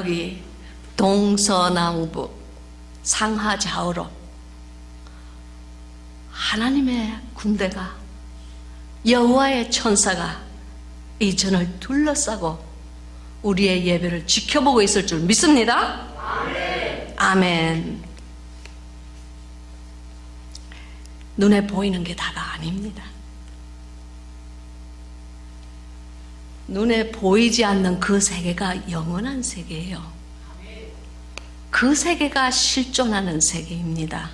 여기 동서남북 상하좌우로 하나님의 군대가, 여호와의 천사가 이 전을 둘러싸고 우리의 예배를 지켜보고 있을 줄 믿습니다. 아멘. 아멘. 눈에 보이는 게 다가 아닙니다. 눈에 보이지 않는 그 세계가 영원한 세계예요. 그 세계가 실존하는 세계입니다.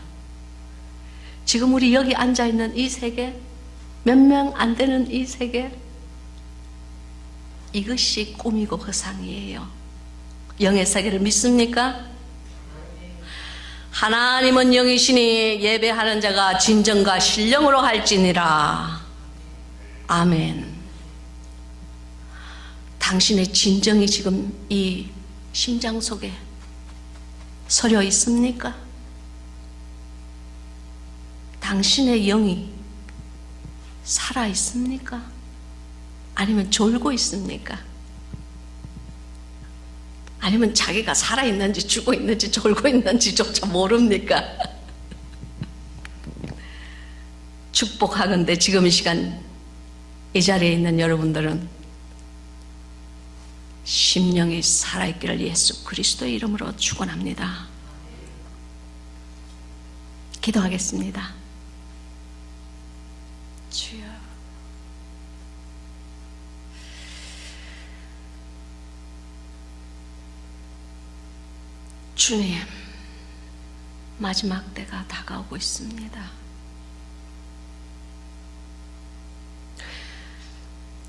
지금 우리 여기 앉아있는 이 세계, 몇 명 안 되는 이 세계, 이것이 꿈이고 허상이에요. 영의 세계를 믿습니까? 하나님은 영이시니 예배하는 자가 진정과 신령으로 할지니라. 아멘. 당신의 진정이 지금 이 심장 속에 서려 있습니까? 당신의 영이 살아 있습니까? 아니면 졸고 있습니까? 아니면 자기가 살아 있는지 죽어 있는지 졸고 있는지조차 모릅니까? 축복하건대 지금 이 시간 이 자리에 있는 여러분들은 심령이 살아있기를 예수 그리스도의 이름으로 축원합니다. 기도하겠습니다. 주여, 주님, 마지막 때가 다가오고 있습니다.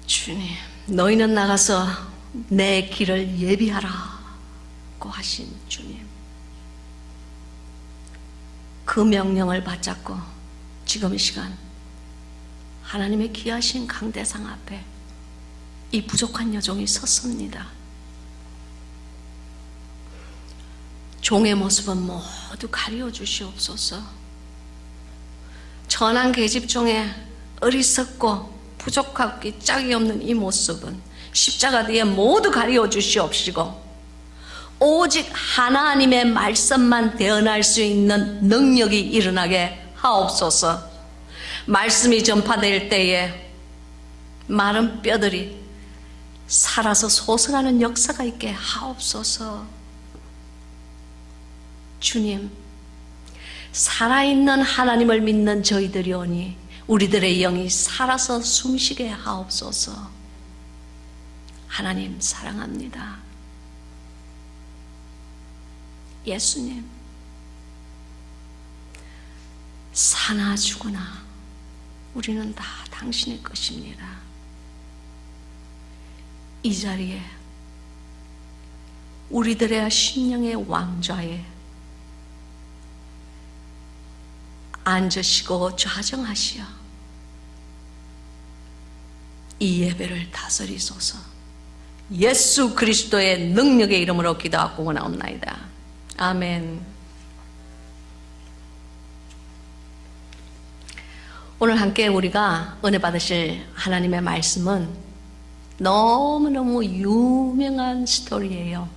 주님, 너희는 나가서 내 길을 예비하라고 하신 주님, 그 명령을 받잡고 지금 이 시간 하나님의 귀하신 강대상 앞에 이 부족한 여종이 섰습니다. 종의 모습은 모두 가리워 주시옵소서. 천한 계집 중에 어리석고 부족하고 짝이 없는 이 모습은 십자가 뒤에 모두 가리워 주시옵시고, 오직 하나님의 말씀만 대언할 수 있는 능력이 일어나게 하옵소서. 말씀이 전파될 때에 마른 뼈들이 살아서 소생하는 역사가 있게 하옵소서. 주님, 살아있는 하나님을 믿는 저희들이 오니 우리들의 영이 살아서 숨쉬게 하옵소서. 하나님 사랑합니다. 예수님, 사나 죽으나 우리는 다 당신의 것입니다. 이 자리에 우리들의 심령의 왕좌에 앉으시고 좌정하시어 이 예배를 다스리소서. 예수 그리스도의 능력의 이름으로 기도하고 원하옵나이다. 아멘. 오늘 함께 우리가 은혜 받으실 하나님의 말씀은 너무너무 유명한 스토리예요.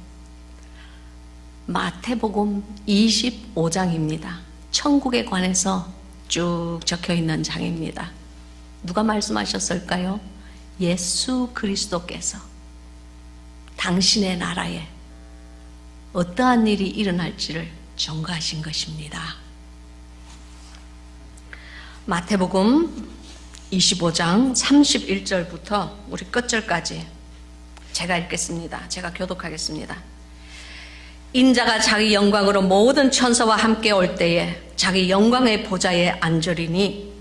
마태복음 25장입니다. 천국에 관해서 쭉 적혀 있는 장입니다. 누가 말씀하셨을까요? 예수 그리스도께서 당신의 나라에 어떠한 일이 일어날지를 전가하신 것입니다. 마태복음 25장 31절부터 우리 끝절까지 제가 읽겠습니다. 제가 교독하겠습니다. 인자가 자기 영광으로 모든 천사와 함께 올 때에 자기 영광의 보좌에 앉으리니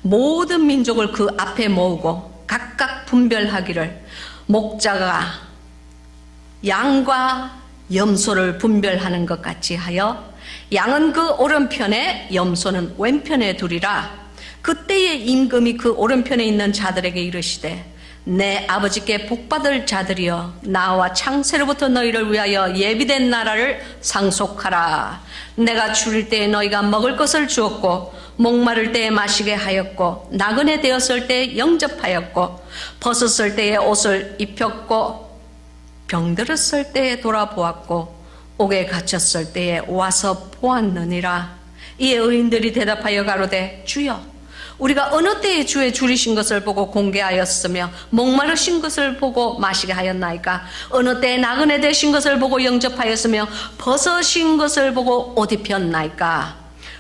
모든 민족을 그 앞에 모으고 각각 분별하기를 목자가 양과 염소를 분별하는 것 같이 하여 양은 그 오른편에 염소는 왼편에 두리라. 그때에 임금이 그 오른편에 있는 자들에게 이르시되 내 아버지께 복받을 자들이여 나와 창세로부터 너희를 위하여 예비된 나라를 상속하라. 내가 줄일 때에 너희가 먹을 것을 주었고 목마를 때에 마시게 하였고 나그네 되었을 때에 영접하였고 벗었을 때에 옷을 입혔고 병들었을 때에 돌아보았고 옥에 갇혔을 때에 와서 보았느니라. 이에 의인들이 대답하여 가로되 주여 우리가 어느 때에 주의 줄이신 것을 보고 공개하였으며 목마르신 것을 보고 마시게 하였나이까? 어느 때에 나그네 되신 것을 보고 영접하였으며 벗으신 것을 보고 옷 입혔나이까?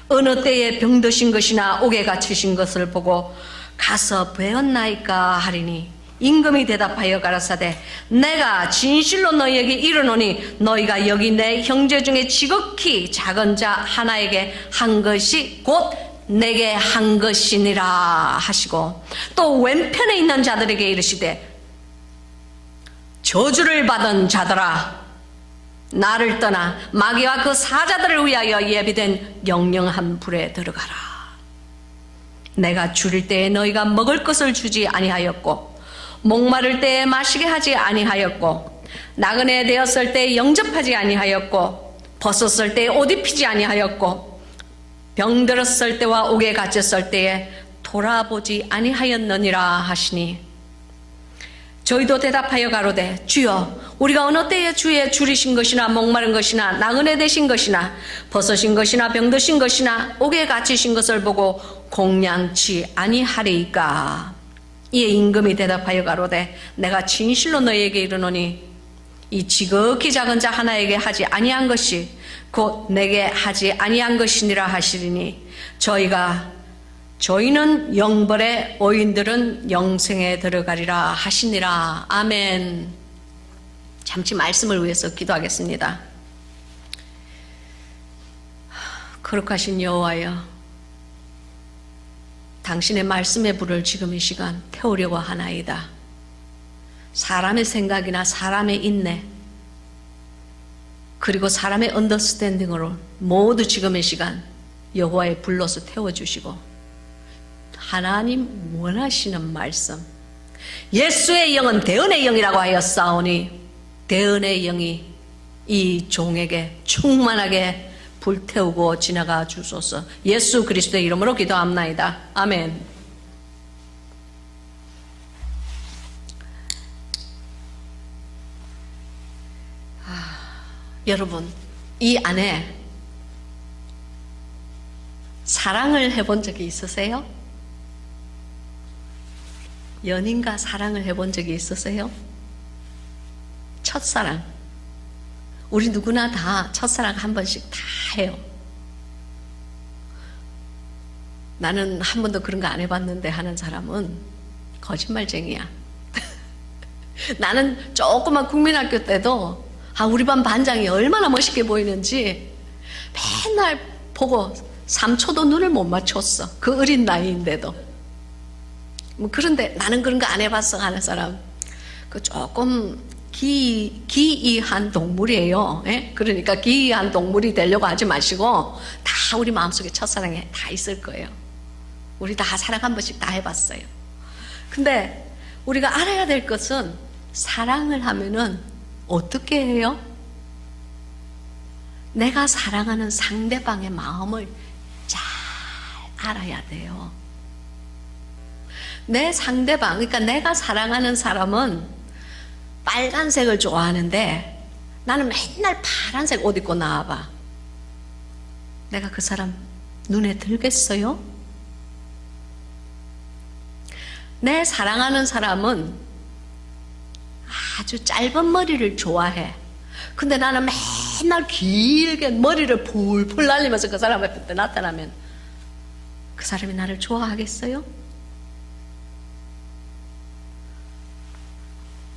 어느 때에 병드신 것이나 옥에 갇히신 것을 보고 가서 배웠나이까 하리니 임금이 대답하여 가라사대 내가 진실로 너희에게 이르노니 너희가 여기 내 형제 중에 지극히 작은 자 하나에게 한 것이 곧 내게 한 것이니라 하시고 또 왼편에 있는 자들에게 이르시되 저주를 받은 자들아 나를 떠나 마귀와 그 사자들을 위하여 예비된 영영한 불에 들어가라. 내가 줄일 때에 너희가 먹을 것을 주지 아니하였고 목마를 때에 마시게 하지 아니하였고 나그네 되었을 때에 영접하지 아니하였고 벗었을 때에 옷 입히지 아니하였고 병들었을 때와 옥에 갇혔을 때에 돌아보지 아니하였느니라 하시니 저희도 대답하여 가로되 주여 우리가 어느 때에 주의 줄이신 것이나 목마른 것이나 나그네 되신 것이나 벗으신 것이나 병드신 것이나 옥에 갇히신 것을 보고 공양치 아니하리이까? 이에 임금이 대답하여 가로되 내가 진실로 너희에게 이르노니 이 지극히 작은 자 하나에게 하지 아니한 것이 곧 내게 하지 아니한 것이니라 하시리니 저희는 영벌에 오인들은 영생에 들어가리라 하시니라. 아멘. 잠시 말씀을 위해서 기도하겠습니다. 거룩하신 여호와여, 당신의 말씀의 불을 지금 이 시간 태우려고 하나이다. 사람의 생각이나 사람의 인내 그리고 사람의 언더스탠딩으로 모두 지금 이 시간 여호와의 불로서 태워주시고 하나님 원하시는 말씀 예수의 영은 대언의 영이라고 하였사오니 대언의 영이 이 종에게 충만하게 불태우고 지나가 주소서. 예수 그리스도의 이름으로 기도합나이다. 아멘. 여러분, 이 안에 사랑을 해본 적이 있으세요? 연인과 사랑을 해본 적이 있으세요? 첫사랑. 우리 누구나 다 첫사랑 한 번씩 다 해요. 나는 한 번도 그런 거 안 해봤는데 하는 사람은 거짓말쟁이야. 나는 조그만 국민학교 때도 우리 반 반장이 얼마나 멋있게 보이는지 맨날 보고 3초도 눈을 못 맞췄어. 그 어린 나이인데도. 그런데 나는 그런 거 안 해봤어 하는 사람, 그 조금 기이한 동물이에요. 예? 그러니까 기이한 동물이 되려고 하지 마시고 다 우리 마음속에 첫사랑에 다 있을 거예요. 우리 다 사랑 한 번씩 다 해봤어요. 근데 우리가 알아야 될 것은 사랑을 하면은 어떻게 해요? 내가 사랑하는 상대방의 마음을 잘 알아야 돼요. 내 상대방, 그러니까 내가 사랑하는 사람은 빨간색을 좋아하는데 나는 맨날 파란색 옷 입고 나와봐. 내가 그 사람 눈에 들겠어요? 내 사랑하는 사람은 아주 짧은 머리를 좋아해. 근데 나는 맨날 길게 머리를 풀풀 날리면서 그 사람 앞에 나타나면 그 사람이 나를 좋아하겠어요?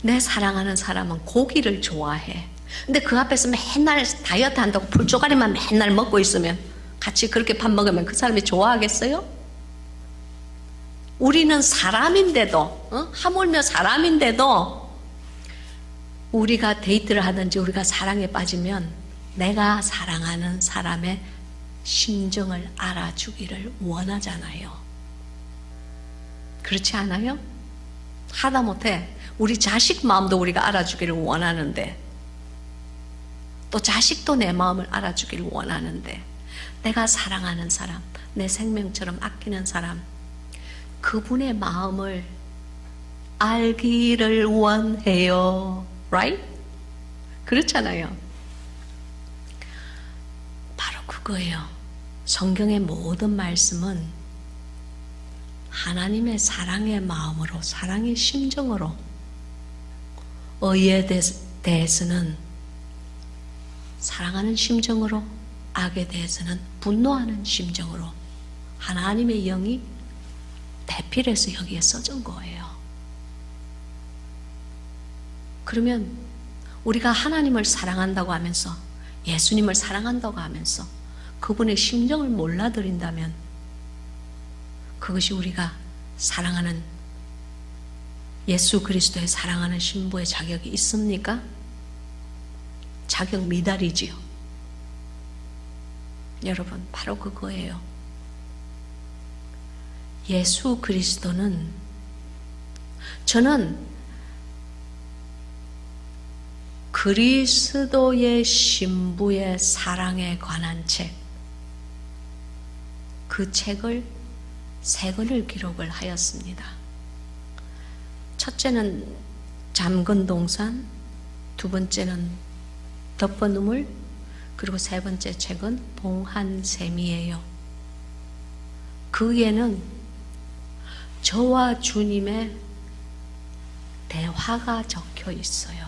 내 사랑하는 사람은 고기를 좋아해. 근데 그 앞에서 맨날 다이어트 한다고 풀조가리만 맨날 먹고 있으면 같이 그렇게 밥 먹으면 그 사람이 좋아하겠어요? 우리는 사람인데도, 하물며 사람인데도 우리가 데이트를 하든지 우리가 사랑에 빠지면 내가 사랑하는 사람의 심정을 알아주기를 원하잖아요. 그렇지 않아요? 하다못해 우리 자식 마음도 우리가 알아주기를 원하는데, 또 자식도 내 마음을 알아주기를 원하는데, 내가 사랑하는 사람, 내 생명처럼 아끼는 사람, 그분의 마음을 알기를 원해요. Right? 그렇잖아요. 바로 그거예요. 성경의 모든 말씀은 하나님의 사랑의 마음으로, 사랑의 심정으로, 의에 대해서는 사랑하는 심정으로, 악에 대해서는 분노하는 심정으로 하나님의 영이 대필해서 여기에 써준 거예요. 그러면 우리가 하나님을 사랑한다고 하면서, 예수님을 사랑한다고 하면서 그분의 심정을 몰라드린다면 그것이 우리가 사랑하는, 예수 그리스도의 사랑하는 신부의 자격이 있습니까? 자격 미달이지요. 여러분, 바로 그거예요. 예수 그리스도는, 저는 그리스도의 신부의 사랑에 관한 책, 그 책을 3권을 기록을 하였습니다. 첫째는 잠건동산, 두 번째는 덮어눈물, 그리고 3번째 책은 봉한샘이에요. 거기에는 저와 주님의 대화가 적혀 있어요.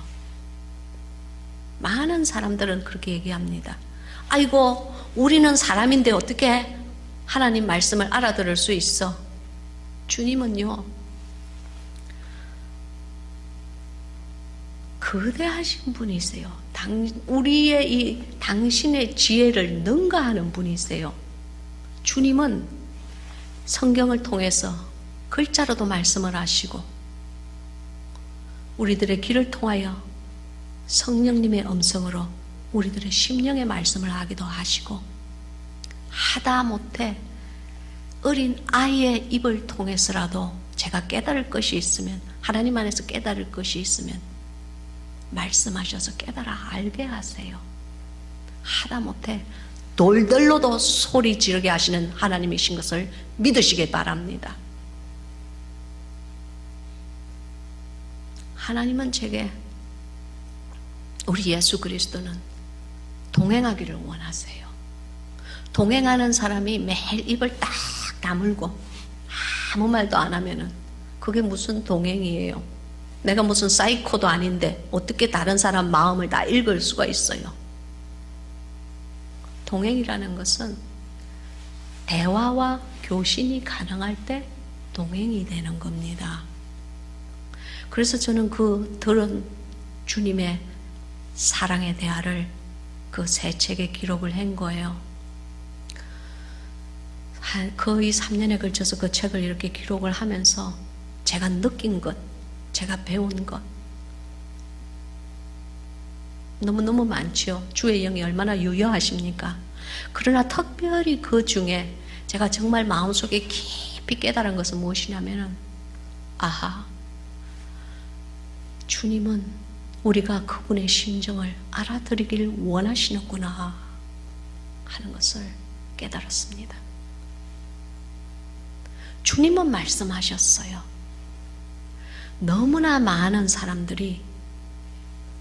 많은 사람들은 그렇게 얘기합니다. 아이고, 우리는 사람인데 어떻게 하나님 말씀을 알아들을 수 있어? 주님은요, 거대하신 분이세요. 우리의 이 당신의 지혜를 능가하는 분이세요. 주님은 성경을 통해서 글자로도 말씀을 하시고, 우리들의 귀를 통하여 성령님의 음성으로 우리들의 심령의 말씀을 하기도 하시고, 하다못해 어린 아이의 입을 통해서라도 제가 깨달을 것이 있으면, 하나님 안에서 깨달을 것이 있으면 말씀하셔서 깨달아 알게 하세요. 하다못해 돌들로도 소리 지르게 하시는 하나님이신 것을 믿으시기 바랍니다. 하나님은 제게, 우리 예수 그리스도는 동행하기를 원하세요. 동행하는 사람이 매일 입을 딱 다물고 아무 말도 안 하면은 그게 무슨 동행이에요? 내가 무슨 사이코도 아닌데 어떻게 다른 사람 마음을 다 읽을 수가 있어요? 동행이라는 것은 대화와 교신이 가능할 때 동행이 되는 겁니다. 그래서 저는 그 들은 주님의 사랑의 대화를 그 3책에 기록을 한 거예요. 거의 3년에 걸쳐서 그 책을 이렇게 기록을 하면서 제가 느낀 것, 제가 배운 것 너무너무 많죠. 주의 영이 얼마나 유효하십니까? 그러나 특별히 그 중에 제가 정말 마음속에 깊이 깨달은 것은 무엇이냐면, 아하, 주님은 우리가 그분의 심정을 알아들이길 원하시는구나 하는 것을 깨달았습니다. 주님은 말씀하셨어요. 너무나 많은 사람들이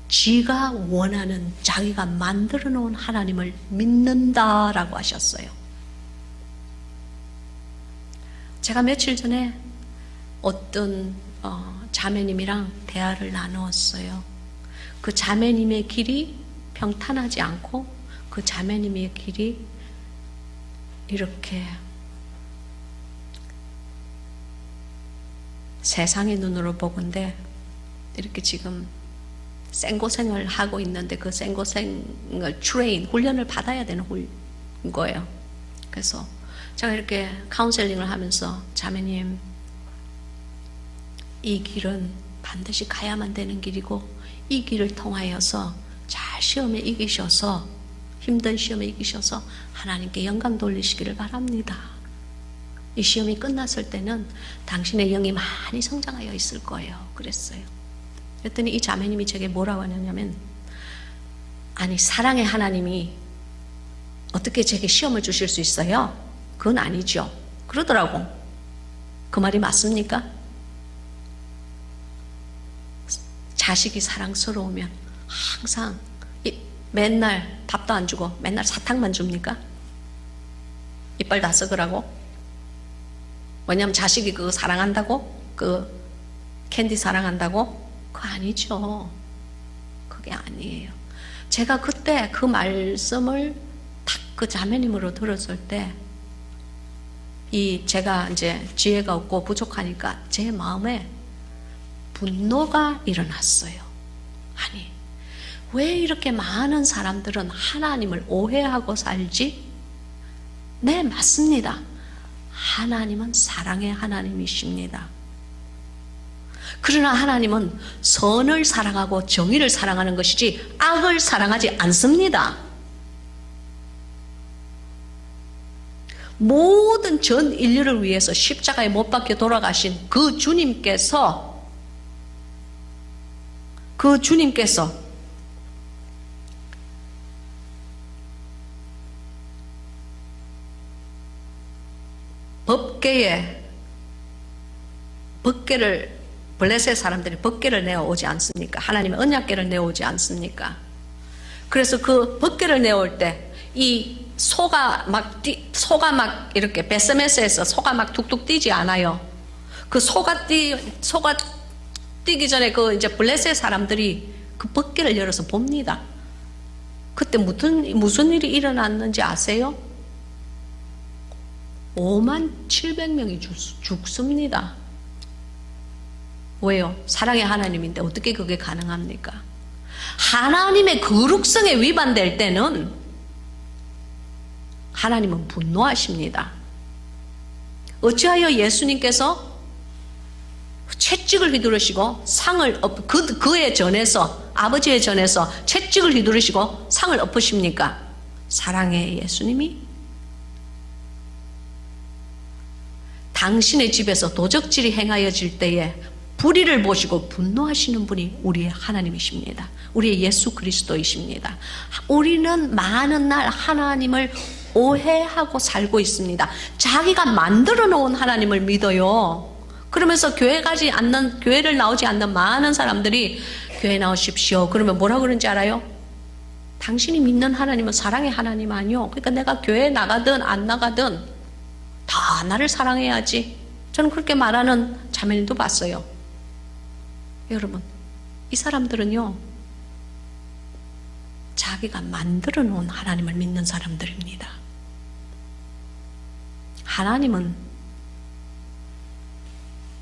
지가 원하는, 자기가 만들어 놓은 하나님을 믿는다라고 하셨어요. 제가 며칠 전에 어떤 자매님이랑 대화를 나누었어요. 그 자매님의 길이 평탄하지 않고 그 자매님의 길이 이렇게 세상의 눈으로 보건대 이렇게 지금 생고생을 하고 있는데, 그 생고생을 훈련을 받아야 되는 거예요. 그래서 제가 이렇게 카운셀링을 하면서, 자매님, 이 길은 반드시 가야만 되는 길이고, 이 길을 통하여서 잘 시험에 이기셔서, 힘든 시험에 이기셔서 하나님께 영광 돌리시기를 바랍니다. 이 시험이 끝났을 때는 당신의 영이 많이 성장하여 있을 거예요. 그랬어요. 그랬더니 이 자매님이 제게 뭐라고 하냐면, 아니, 사랑의 하나님이 어떻게 제게 시험을 주실 수 있어요? 그건 아니죠. 그러더라고. 그 말이 맞습니까? 자식이 사랑스러우면 항상 맨날 밥도 안 주고 맨날 사탕만 줍니까? 이빨 다 썩으라고? 왜냐면 자식이 그거 사랑한다고? 그 캔디 사랑한다고? 그거 아니죠. 그게 아니에요. 제가 그때 그 말씀을 딱 그 자매님으로 들었을 때 제가 이제 지혜가 없고 부족하니까 제 마음에 분노가 일어났어요. 아니, 왜 이렇게 많은 사람들은 하나님을 오해하고 살지? 네, 맞습니다. 하나님은 사랑의 하나님이십니다. 그러나 하나님은 선을 사랑하고 정의를 사랑하는 것이지 악을 사랑하지 않습니다. 모든 전 인류를 위해서 십자가에 못 박혀 돌아가신 그 주님께서 법궤를 블레셋 사람들이 법궤를 내어오지 않습니까? 하나님의 언약궤를 내어오지 않습니까? 그래서 그 법궤를 내어올 때 이 소가 막 이렇게 베스메스에서 소가 막 툭툭 뛰지 않아요. 그 소가 뛰기 전에 그 이제 블레셋 사람들이 그 법궤를 열어서 봅니다. 그때 무슨 일이 일어났는지 아세요? 57,000명이 죽습니다. 왜요? 사랑의 하나님인데 어떻게 그게 가능합니까? 하나님의 거룩성에 위반될 때는 하나님은 분노하십니다. 어찌하여 예수님께서 채찍을 휘두르시고 그의 전에서, 아버지의 전에서 채찍을 휘두르시고 상을 엎으십니까? 사랑의 예수님이 당신의 집에서 도적질이 행하여질 때에 불의를 보시고 분노하시는 분이 우리의 하나님이십니다. 우리의 예수 그리스도이십니다. 우리는 많은 날 하나님을 오해하고 살고 있습니다. 자기가 만들어 놓은 하나님을 믿어요. 그러면서 교회를 나오지 않는 많은 사람들이 교회 나오십시오. 그러면 뭐라 그러는지 알아요? 당신이 믿는 하나님은 사랑의 하나님 아니요. 그러니까 내가 교회 나가든 안 나가든 다 나를 사랑해야지. 저는 그렇게 말하는 자매님도 봤어요. 여러분, 이 사람들은요, 자기가 만들어 놓은 하나님을 믿는 사람들입니다. 하나님은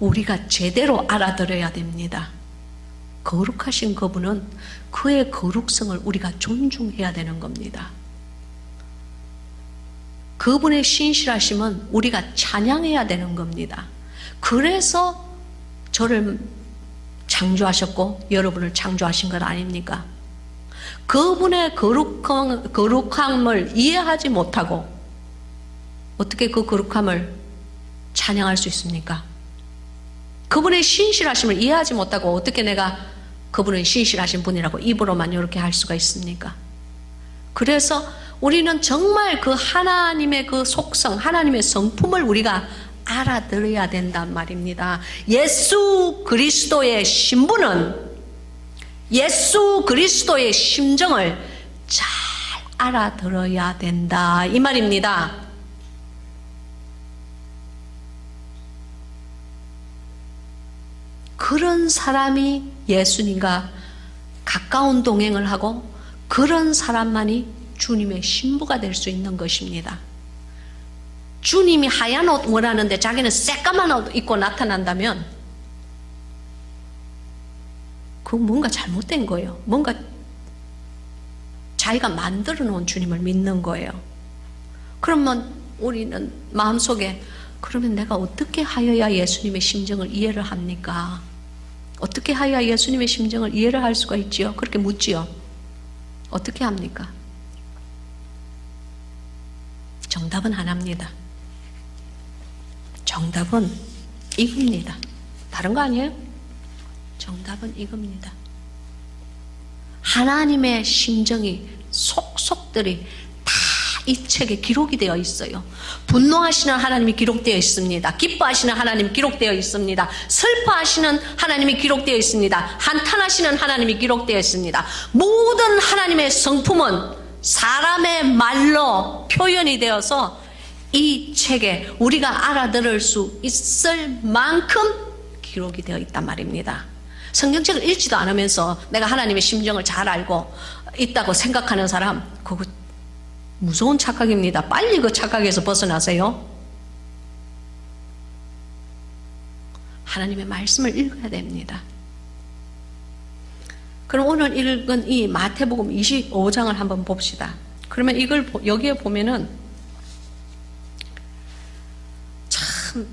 우리가 제대로 알아들어야 됩니다. 거룩하신 그분은 그의 거룩성을 우리가 존중해야 되는 겁니다. 그분의 신실하심은 우리가 찬양해야 되는 겁니다. 그래서 저를 창조하셨고 여러분을 창조하신 것 아닙니까? 그분의 거룩함을 이해하지 못하고 어떻게 그 거룩함을 찬양할 수 있습니까? 그분의 신실하심을 이해하지 못하고 어떻게 내가 그분은 신실하신 분이라고 입으로만 이렇게 할 수가 있습니까? 그래서 우리는 정말 그 하나님의 그 속성, 하나님의 성품을 우리가 알아들어야 된단 말입니다. 예수 그리스도의 신분은 예수 그리스도의 심정을 잘 알아들어야 된다, 이 말입니다. 그런 사람이 예수님과 가까운 동행을 하고 그런 사람만이 주님의 신부가 될 수 있는 것입니다. 주님이 하얀 옷 원하는데 자기는 새까만 옷 입고 나타난다면 그건 뭔가 잘못된 거예요. 뭔가 자기가 만들어 놓은 주님을 믿는 거예요. 그러면 우리는 마음속에 그러면 내가 어떻게 하여야 예수님의 심정을 이해를 합니까? 어떻게 하여야 예수님의 심정을 이해를 할 수가 있지요? 그렇게 묻지요. 어떻게 합니까? 정답은 하나입니다. 정답은 이겁니다. 다른 거 아니에요? 정답은 이겁니다. 하나님의 심정이 속속들이 다 이 책에 기록이 되어 있어요. 분노하시는 하나님이 기록되어 있습니다. 기뻐하시는 하나님이 기록되어 있습니다. 슬퍼하시는 하나님이 기록되어 있습니다. 한탄하시는 하나님이 기록되어 있습니다. 모든 하나님의 성품은 사람의 말로 표현이 되어서 이 책에 우리가 알아들을 수 있을 만큼 기록이 되어 있단 말입니다. 성경책을 읽지도 않으면서 내가 하나님의 심정을 잘 알고 있다고 생각하는 사람, 그거 무서운 착각입니다. 빨리 그 착각에서 벗어나세요. 하나님의 말씀을 읽어야 됩니다. 그럼 오늘 읽은 이 마태복음 25장을 한번 봅시다. 그러면 이걸 여기에 보면은 참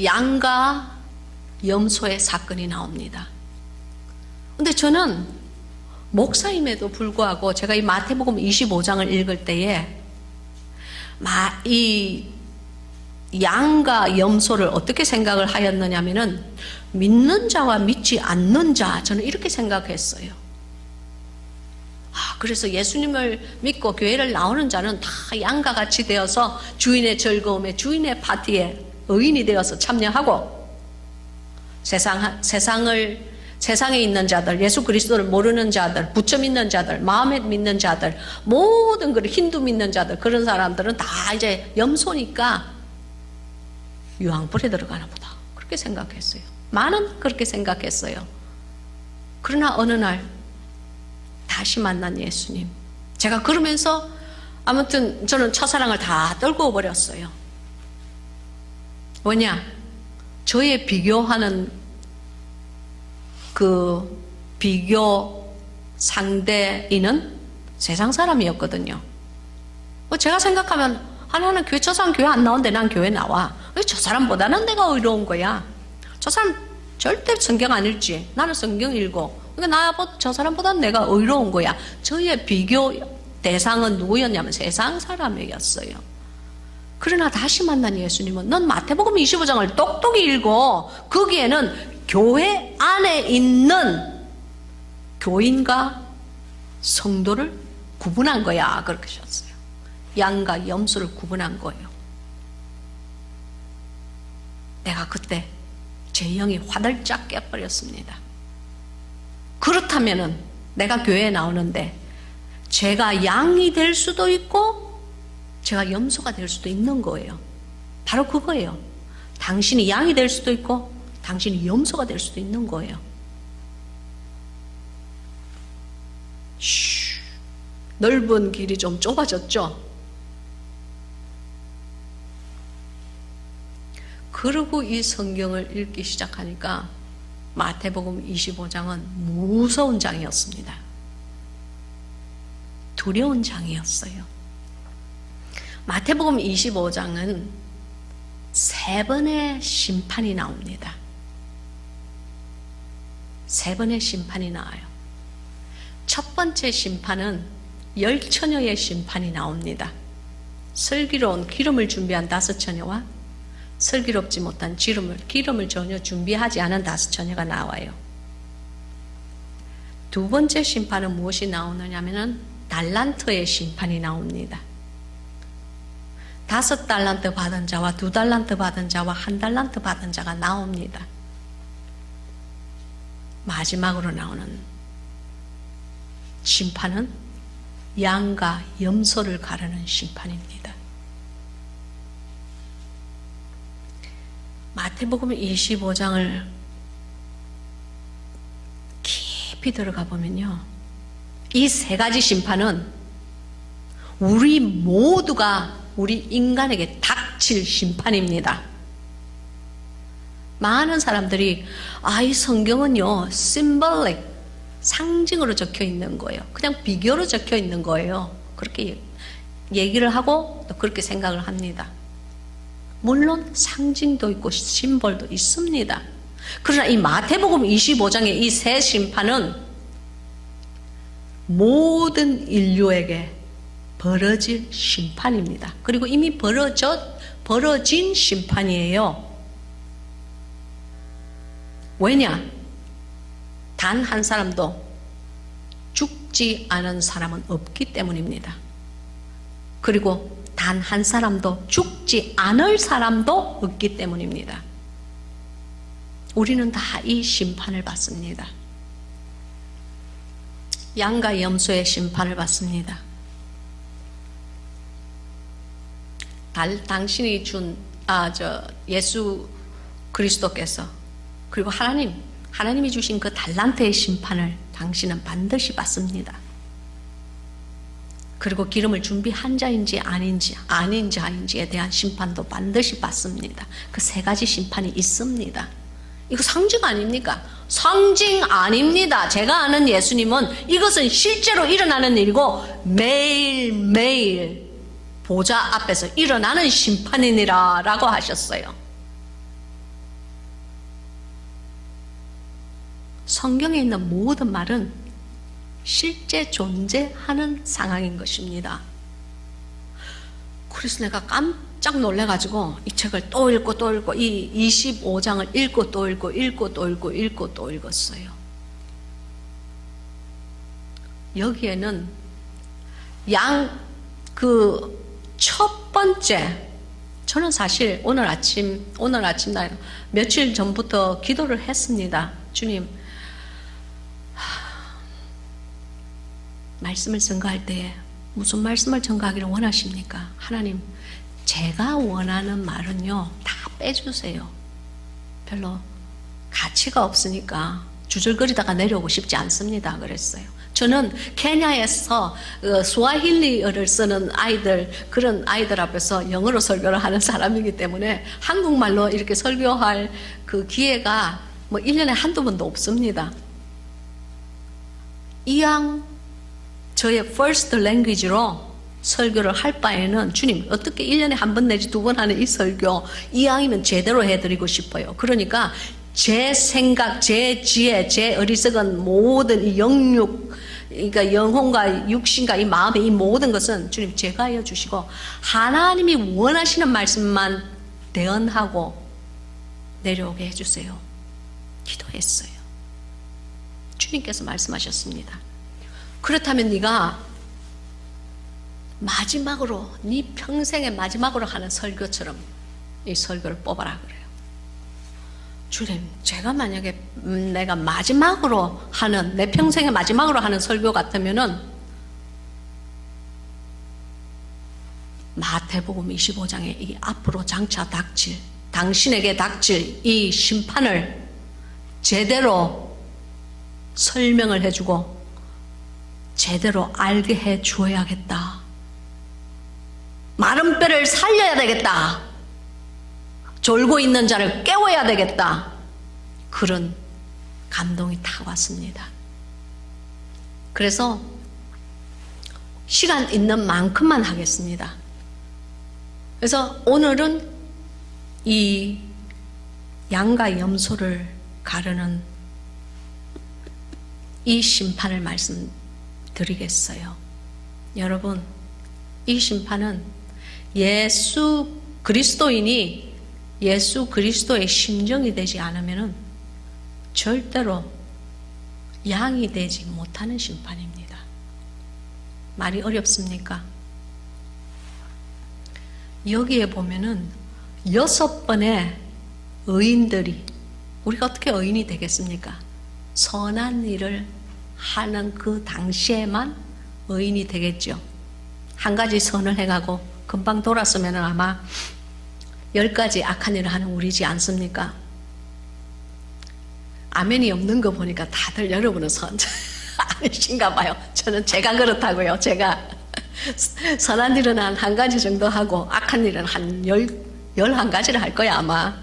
양과 염소의 사건이 나옵니다. 근데 저는 목사임에도 불구하고 제가 이 마태복음 25장을 읽을 때에 이 양과 염소를 어떻게 생각을 하였느냐면은 믿는 자와 믿지 않는 자, 저는 이렇게 생각했어요. 그래서 예수님을 믿고 교회를 나오는 자는 다 양과 같이 되어서 주인의 즐거움에, 주인의 파티에 의인이 되어서 참여하고, 세상에 있는 자들, 예수 그리스도를 모르는 자들, 부처 믿는 자들, 마음에 믿는 자들, 모든 그 힌두 믿는 자들, 그런 사람들은 다 이제 염소니까 유황불에 들어가나 보다, 그렇게 생각했어요. 많은 그렇게 생각했어요. 그러나 어느 날 다시 만난 예수님, 제가 그러면서 아무튼 저는 첫사랑을 다 떨고 버렸어요. 뭐냐, 저의 비교하는 그 비교 상대인은 세상 사람이었거든요. 제가 생각하면 나는 저 사람 교회 안 나오는데 난 교회 나와. 저 사람보다는 내가 의로운 거야. 저 사람 절대 성경 안 읽지. 나는 성경 읽고. 그러니까 저 사람보다는 내가 의로운 거야. 저의 비교 대상은 누구였냐면 세상 사람이었어요. 그러나 다시 만난 예수님은 넌 마태복음 25장을 똑똑히 읽어. 거기에는 교회 안에 있는 교인과 성도를 구분한 거야, 그렇게 하셨어요. 양과 염소를 구분한 거예요. 내가 그때 제 영이 화들짝 깨버렸습니다. 그렇다면은 내가 교회에 나오는데 제가 양이 될 수도 있고 제가 염소가 될 수도 있는 거예요. 바로 그거예요. 당신이 양이 될 수도 있고 당신이 염소가 될 수도 있는 거예요. 넓은 길이 좀 좁아졌죠? 그러고 이 성경을 읽기 시작하니까 마태복음 25장은 무서운 장이었습니다. 두려운 장이었어요. 마태복음 25장은 3번의 심판이 나옵니다. 3번의 심판이 나와요. 첫 번째 심판은 10처녀의 심판이 나옵니다. 슬기로운 기름을 준비한 5처녀와 슬기롭지 못한 기름을 전혀 준비하지 않은 5처녀가 나와요. 두 번째 심판은 무엇이 나오느냐면은 달란트의 심판이 나옵니다. 5달란트 받은 자와 2달란트 받은 자와 1달란트 받은 자가 나옵니다. 마지막으로 나오는 심판은 양과 염소를 가르는 심판입니다. 마태복음 25장을 깊이 들어가 보면요, 이 3가지 심판은 우리 모두가 우리 인간에게 닥칠 심판입니다. 많은 사람들이 이 성경은요 symbolic, 상징으로 적혀 있는 거예요. 그냥 비교로 적혀 있는 거예요. 그렇게 얘기를 하고 또 그렇게 생각을 합니다. 물론 상징도 있고 심볼도 있습니다. 그러나 이 마태복음 25장의 이 3 심판은 모든 인류에게 벌어질 심판입니다. 그리고 이미 벌어진 심판이에요. 왜냐? 단 한 사람도 죽지 않은 사람은 없기 때문입니다. 그리고 단 한 사람도 죽지 않을 사람도 없기 때문입니다. 우리는 다 이 심판을 받습니다. 양과 염소의 심판을 받습니다. 당신이 준 예수 그리스도께서, 그리고 하나님이 주신 그 달란트의 심판을 당신은 반드시 받습니다. 그리고 기름을 준비한 자인지 아닌 자인지에 대한 심판도 반드시 받습니다. 그 세 가지 심판이 있습니다. 이거 상징 아닙니까? 상징 아닙니다. 제가 아는 예수님은 이것은 실제로 일어나는 일이고 매일매일 보좌 앞에서 일어나는 심판이니라 라고 하셨어요. 성경에 있는 모든 말은 실제 존재하는 상황인 것입니다. 그래서 내가 깜짝 놀래가지고 이 책을 또 읽고 또 읽고 이 25장을 읽고 또 읽고 읽고 또 읽고 읽고 또 읽었어요. 여기에는 첫 번째, 저는 사실 오늘 아침 날 며칠 전부터 기도를 했습니다. 주님, 말씀을 전가할 때에 무슨 말씀을 전가하기를 원하십니까? 하나님, 제가 원하는 말은요 다 빼주세요. 별로 가치가 없으니까 주절거리다가 내려오고 싶지 않습니다. 그랬어요. 저는 케냐에서 스와힐리어를 쓰는 그런 아이들 앞에서 영어로 설교를 하는 사람이기 때문에 한국말로 이렇게 설교할 그 기회가 1년에 한두 번도 없습니다. 이왕 저의 first language로 설교를 할 바에는 주님, 어떻게 1년에 한 번 내지 두 번 하는 이 설교 이왕이면 제대로 해드리고 싶어요. 그러니까 제 생각, 제 지혜, 제 어리석은 모든 이 그러니까 영혼과 육신과 이 마음의 이 모든 것은 주님 제가 해주시고 하나님이 원하시는 말씀만 대언하고 내려오게 해주세요. 기도했어요. 주님께서 말씀하셨습니다. 그렇다면 네가 마지막으로, 네 평생의 마지막으로 하는 설교처럼 이 설교를 뽑아라 그래요. 주님, 제가 만약에 내가 마지막으로 하는, 내 평생의 마지막으로 하는 설교 같으면은 마태복음 25장에 이 앞으로 장차 당신에게 닥칠 이 심판을 제대로 설명을 해주고 제대로 알게 해 주어야겠다. 마른 뼈를 살려야 되겠다. 졸고 있는 자를 깨워야 되겠다. 그런 감동이 다 왔습니다. 그래서 시간 있는 만큼만 하겠습니다. 그래서 오늘은 이 양과 염소를 가르는 이 심판을 말씀드리겠어요. 여러분, 이 심판은 예수 그리스도인이 예수 그리스도의 심정이 되지 않으면 절대로 양이 되지 못하는 심판입니다. 말이 어렵습니까? 여기에 보면은 6번의 의인들이, 우리가 어떻게 의인이 되겠습니까? 선한 일을 하는 그 당시에만 의인이 되겠죠. 한 가지 선을 해가고 금방 돌았으면 아마 10가지 악한 일을 하는 우리지 않습니까? 아멘이 없는 거 보니까 다들 여러분은 아니신가 봐요. 제가 그렇다고요. 제가 선한 일은 한 가지 정도 하고 악한 일은 한 11가지를 할 거야 아마.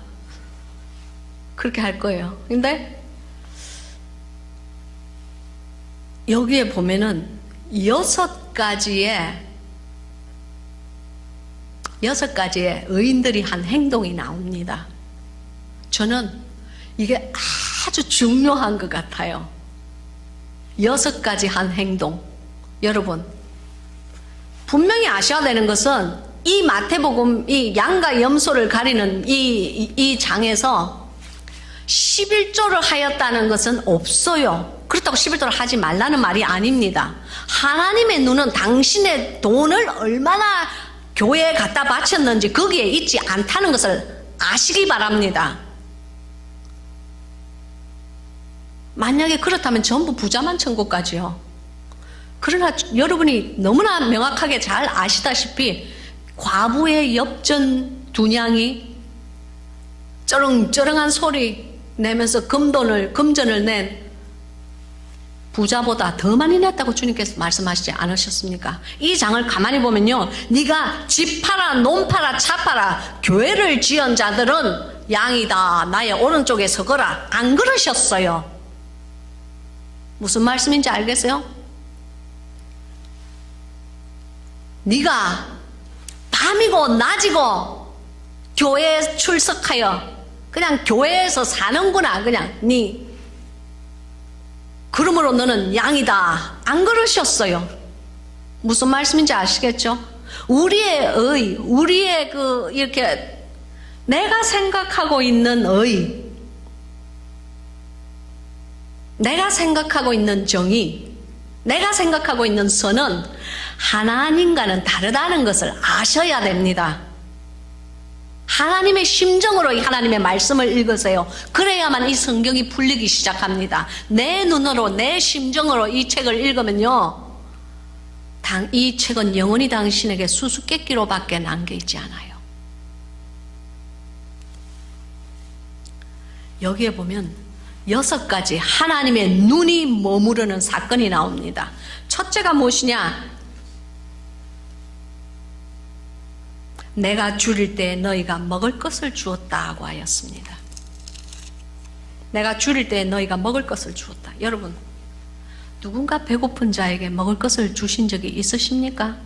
그렇게 할 거예요. 근데 여기에 보면은 6가지의 의인들이 한 행동이 나옵니다. 저는 이게 아주 중요한 것 같아요. 6가지 한 행동. 여러분, 분명히 아셔야 되는 것은 이 마태복음, 이 양과 염소를 가리는 이 장에서 11조를 하였다는 것은 없어요. 그렇다고 11조를 하지 말라는 말이 아닙니다. 하나님의 눈은 당신의 돈을 얼마나 교회에 갖다 바쳤는지 거기에 있지 않다는 것을 아시기 바랍니다. 만약에 그렇다면 전부 부자만 천국 가지요. 그러나 여러분이 너무나 명확하게 잘 아시다시피 과부의 엽전 두 냥이 쩌렁쩌렁한 소리 내면서 금전을 낸 부자보다 더 많이 냈다고 주님께서 말씀하시지 않으셨습니까? 이 장을 가만히 보면요, 네가 집 팔아, 논 팔아, 차 팔아, 교회를 지은 자들은 양이다, 나의 오른쪽에 서거라, 안 그러셨어요. 무슨 말씀인지 알겠어요? 네가 밤이고 낮이고 교회에 출석하여 그냥 교회에서 사는구나, 그냥 그러므로 너는 양이다, 안 그러셨어요. 무슨 말씀인지 아시겠죠? 우리의 이렇게 내가 생각하고 있는 내가 생각하고 있는 정의, 내가 생각하고 있는 선은 하나님과는 다르다는 것을 아셔야 됩니다. 하나님의 심정으로 하나님의 말씀을 읽으세요. 그래야만 이 성경이 풀리기 시작합니다. 내 눈으로, 내 심정으로 이 책을 읽으면요, 이 책은 영원히 당신에게 수수께끼로밖에 남겨있지 않아요. 여기에 보면 6가지 하나님의 눈이 머무르는 사건이 나옵니다. 첫째가 무엇이냐? 내가 줄일 때 너희가 먹을 것을 주었다고 하였습니다. 내가 줄일 때 너희가 먹을 것을 주었다. 여러분, 누군가 배고픈 자에게 먹을 것을 주신 적이 있으십니까?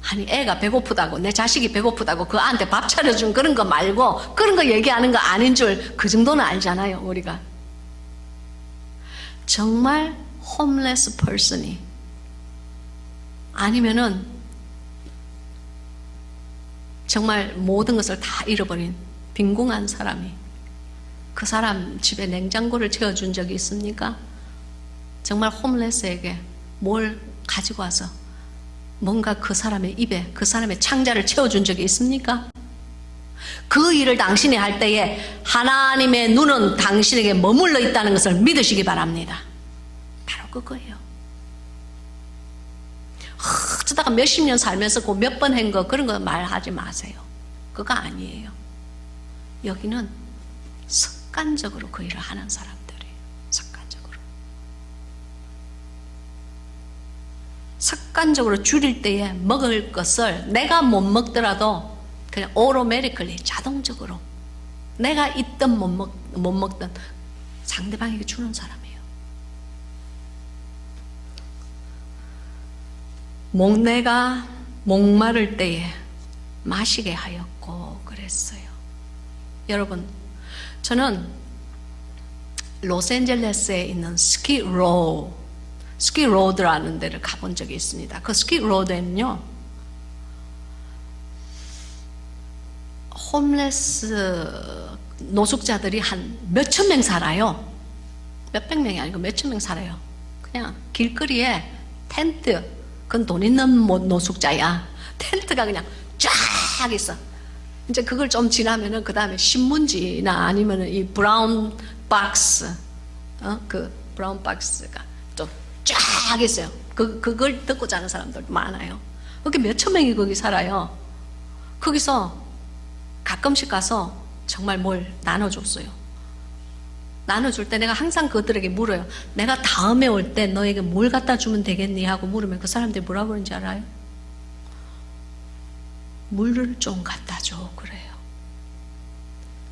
아니, 애가 배고프다고, 내 자식이 배고프다고 그 아한테 밥 차려준 그런 거 말고, 그런 거 얘기하는 거 아닌 줄 그 정도는 알잖아요, 우리가. 정말 홈레스 퍼슨이, 아니면은 정말 모든 것을 다 잃어버린 빈궁한 사람이, 그 사람 집에 냉장고를 채워준 적이 있습니까? 정말 홈레스에게 뭘 가지고 와서 뭔가 그 사람의 입에, 그 사람의 창자를 채워준 적이 있습니까? 그 일을 당신이 할 때에 하나님의 눈은 당신에게 머물러 있다는 것을 믿으시기 바랍니다. 바로 그거예요. 어쩌다가 몇십 년 살면서 그 몇 번 한 거, 그런 거 말하지 마세요. 그거 아니에요. 여기는 습관적으로 그 일을 하는 사람들이에요. 습관적으로 줄일 때에 먹을 것을 내가 못 먹더라도 그냥 오토매티컬리, 자동적으로 내가 있든 못 먹든 상대방에게 주는 사람이에요. 내가 목마를 때에 마시게 하였고 그랬어요. 여러분, 저는 로스앤젤레스에 있는 스키로드라는 데를 가본 적이 있습니다. 그 스키로드에는요, 홈레스 노숙자들이 한 몇천 명 살아요. 몇백 명이 아니고 몇천 명 살아요. 그냥 길거리에 텐트, 그건 돈 있는 노숙자야. 텐트가 그냥 쫙 있어. 이제 그걸 좀 지나면은 그 다음에 신문지나 아니면은 이 브라운 박스, 그 브라운 박스가 좀 쫙 있어요. 그걸 듣고 자는 사람들 많아요. 그렇게 몇천 명이 거기 살아요. 거기서 가끔씩 가서 정말 뭘 나눠줬어요. 나눠줄 때 내가 항상 그들에게 물어요. 내가 다음에 올 때 너에게 뭘 갖다 주면 되겠니? 하고 물으면 그 사람들이 뭐라고 그러는지 알아요? 물을 좀 갖다 줘, 그래요.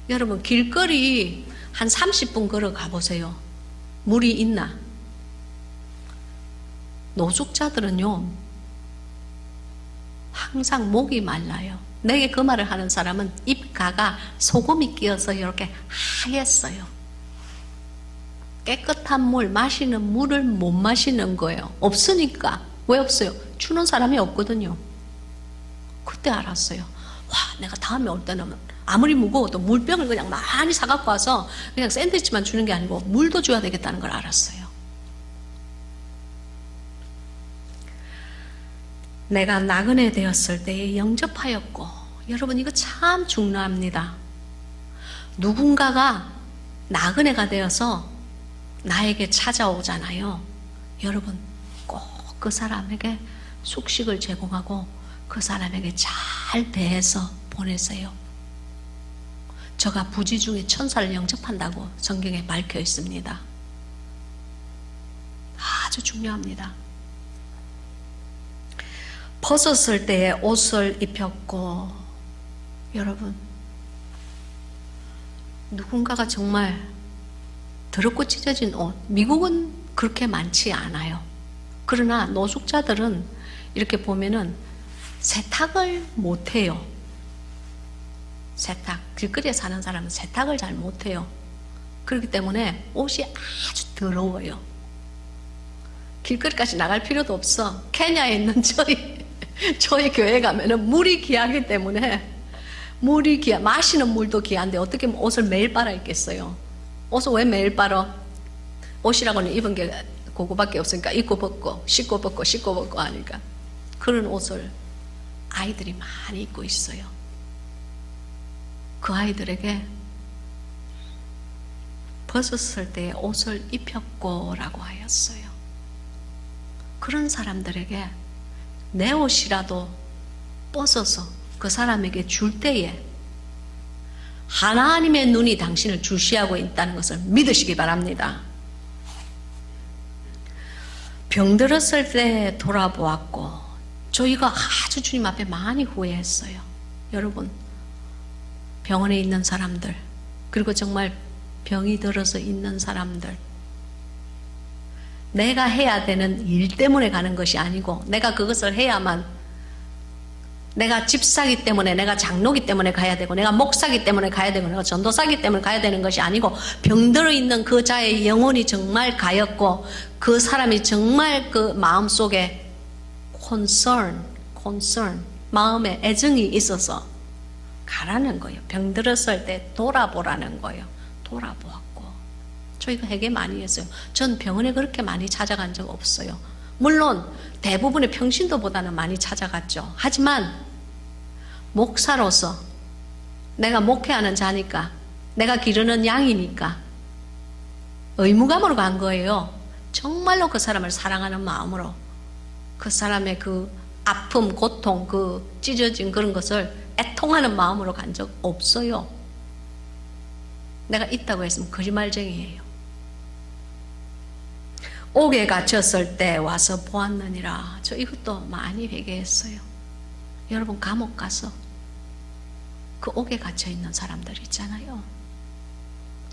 여러분, 길거리 한 30분 걸어가 보세요. 물이 있나? 노숙자들은요, 항상 목이 말라요. 내게 그 말을 하는 사람은 입가가 소금이 끼어서 이렇게 하였어요. 깨끗한 물, 마시는 물을 못 마시는 거예요. 없으니까. 왜 없어요? 주는 사람이 없거든요. 그때 알았어요. 와, 내가 다음에 올 때는 아무리 무거워도 물병을 그냥 많이 사갖고 와서 그냥 샌드위치만 주는 게 아니고 물도 줘야 되겠다는 걸 알았어요. 내가 나그네 되었을 때에 영접하였고, 여러분 이거 참 중요합니다. 누군가가 나그네가 되어서 나에게 찾아오잖아요. 여러분 꼭 그 사람에게 숙식을 제공하고 그 사람에게 잘 대해서 보내세요. 저가 부지 중에 천사를 영접한다고 성경에 밝혀 있습니다. 아주 중요합니다. 벗었을 때에 옷을 입혔고, 여러분 누군가가 정말 더럽고 찢어진 옷, 미국은 그렇게 많지 않아요. 그러나 노숙자들은 이렇게 보면은 세탁을 못해요. 세탁, 길거리에 사는 사람은 세탁을 잘 못해요. 그렇기 때문에 옷이 아주 더러워요. 길거리까지 나갈 필요도 없어. 케냐에 있는 저희 교회 가면은 물이 귀하기 때문에, 물이 마시는 물도 귀한데 어떻게 옷을 매일 빨아 입겠어요? 옷을 왜 매일 빨아? 옷이라고는 입은 게 그거밖에 없으니까 입고 벗고 씻고 벗고 씻고 벗고 하니까 그런 옷을 아이들이 많이 입고 있어요. 그 아이들에게 벗었을 때 옷을 입혔고 라고 하였어요. 그런 사람들에게 내 옷이라도 벗어서 그 사람에게 줄 때에 하나님의 눈이 당신을 주시하고 있다는 것을 믿으시기 바랍니다. 병들었을 때 돌아보았고, 저희가 아주 주님 앞에 많이 후회했어요. 여러분, 병원에 있는 사람들, 그리고 정말 병이 들어서 있는 사람들, 내가 해야 되는 일 때문에 가는 것이 아니고, 내가 그것을 해야만, 내가 집사기 때문에, 내가 장로기 때문에 가야 되고, 내가 목사기 때문에 가야 되고, 내가 전도사기 때문에 가야 되는 것이 아니고, 병들어 있는 그 자의 영혼이 정말 가였고, 그 사람이 정말 그 마음속에 concern, 마음에 애정이 있어서 가라는 거예요. 병들었을 때 돌아보라는 거예요. 돌아보았고. 저희가 되게 많이 했어요. 전 병원에 그렇게 많이 찾아간 적 없어요. 물론 대부분의 평신도보다는 많이 찾아갔죠. 하지만 목사로서 내가 목회하는 자니까, 내가 기르는 양이니까 의무감으로 간 거예요. 정말로 그 사람을 사랑하는 마음으로, 그 사람의 그 아픔, 고통, 그 찢어진 그런 것을 애통하는 마음으로 간 적 없어요. 내가 있다고 했으면 거짓말쟁이에요. 옥에 갇혔을 때 와서 보았느니라. 저 이것도 많이 회개했어요. 여러분, 감옥 가서 그 옥에 갇혀 있는 사람들 있잖아요.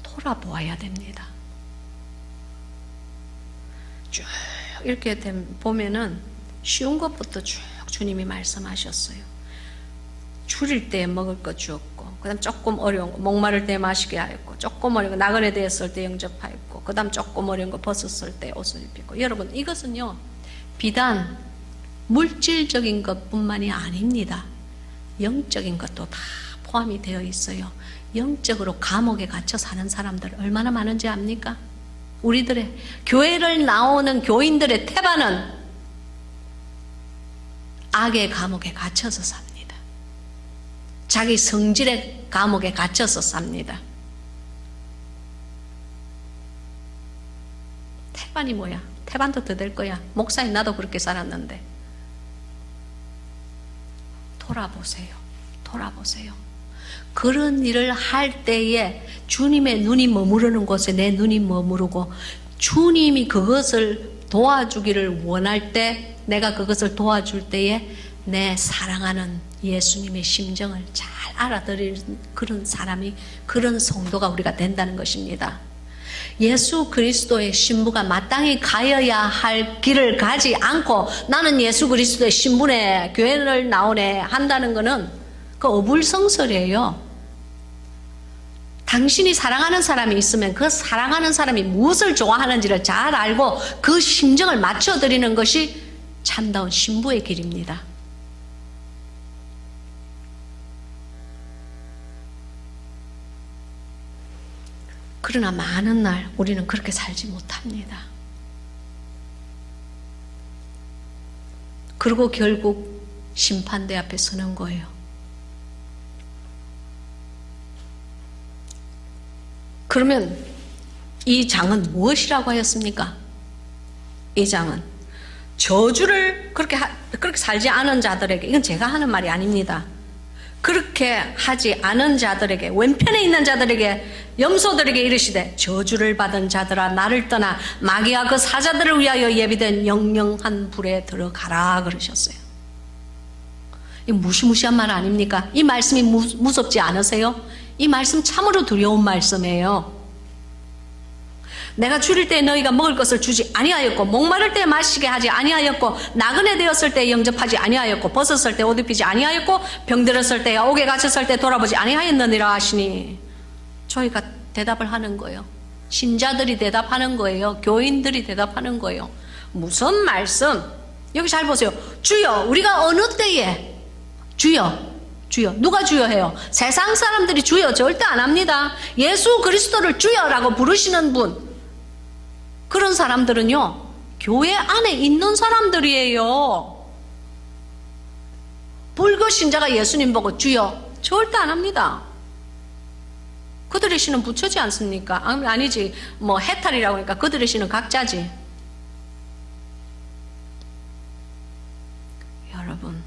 돌아보아야 됩니다. 쭉 이렇게 보면은 쉬운 것부터 쭉 주님이 말씀하셨어요. 줄일 때 먹을 거 주었고, 그 다음 조금 어려운 거, 목마를 때 마시게 하였고, 조금 어려운 거, 나그네 되었을 때 영접하였고, 그 다음 조금 어려운 거 벗었을 때 옷을 입혔고. 여러분, 이것은요 비단 물질적인 것뿐만이 아닙니다. 영적인 것도 다 포함이 되어 있어요. 영적으로 감옥에 갇혀 사는 사람들 얼마나 많은지 압니까? 우리들의 교회를 나오는 교인들의 태반은 악의 감옥에 갇혀서 삽니다. 자기 성질의 감옥에 갇혀서 삽니다. 태반이 뭐야? 태반도 더 될 거야. 목사님 나도 그렇게 살았는데. 돌아보세요. 돌아보세요. 그런 일을 할 때에 주님의 눈이 머무르는 곳에 내 눈이 머무르고, 주님이 그것을 도와주기를 원할 때, 내가 그것을 도와줄 때에 내 사랑하는 예수님의 심정을 잘 알아들이는 그런 사람이, 그런 성도가 우리가 된다는 것입니다. 예수 그리스도의 신부가 마땅히 가여야 할 길을 가지 않고 나는 예수 그리스도의 신부네, 교회를 나오네 한다는 것은 그 어불성설이에요. 당신이 사랑하는 사람이 있으면 그 사랑하는 사람이 무엇을 좋아하는지를 잘 알고 그 심정을 맞춰드리는 것이 참다운 신부의 길입니다. 그러나 많은 날 우리는 그렇게 살지 못합니다. 그리고 결국 심판대 앞에 서는 거예요. 그러면 이 장은 무엇이라고 하였습니까? 이 장은 저주를 그렇게 살지 않은 자들에게, 이건 제가 하는 말이 아닙니다. 그렇게 하지 않은 자들에게, 왼편에 있는 자들에게, 염소들에게 이르시되 저주를 받은 자들아 나를 떠나 마귀와 그 사자들을 위하여 예비된 영영한 불에 들어가라 그러셨어요. 이 무시무시한 말 아닙니까? 이 말씀이 무섭지 않으세요? 이 말씀 참으로 두려운 말씀이에요. 내가 줄일 때 너희가 먹을 것을 주지 아니하였고, 목마를 때 마시게 하지 아니하였고, 나그네 되었을 때 영접하지 아니하였고, 벗었을 때 옷 입히지 아니하였고, 병들었을 때 옥에 갇혔을 때 돌아보지 아니하였느니라 하시니, 저희가 대답을 하는 거예요. 신자들이 대답하는 거예요. 교인들이 대답하는 거예요. 무슨 말씀? 여기 잘 보세요. 주여, 우리가 어느 때에 주여, 주여, 누가 주여 해요? 세상 사람들이 주여 절대 안 합니다. 예수 그리스도를 주여라고 부르시는 분, 그런 사람들은요 교회 안에 있는 사람들이에요. 불교 신자가 예수님 보고 주여 절대 안 합니다. 그들의 신은 부처지 않습니까? 아니지, 뭐 해탈이라고 하니까 그들의 신은 각자지. 여러분,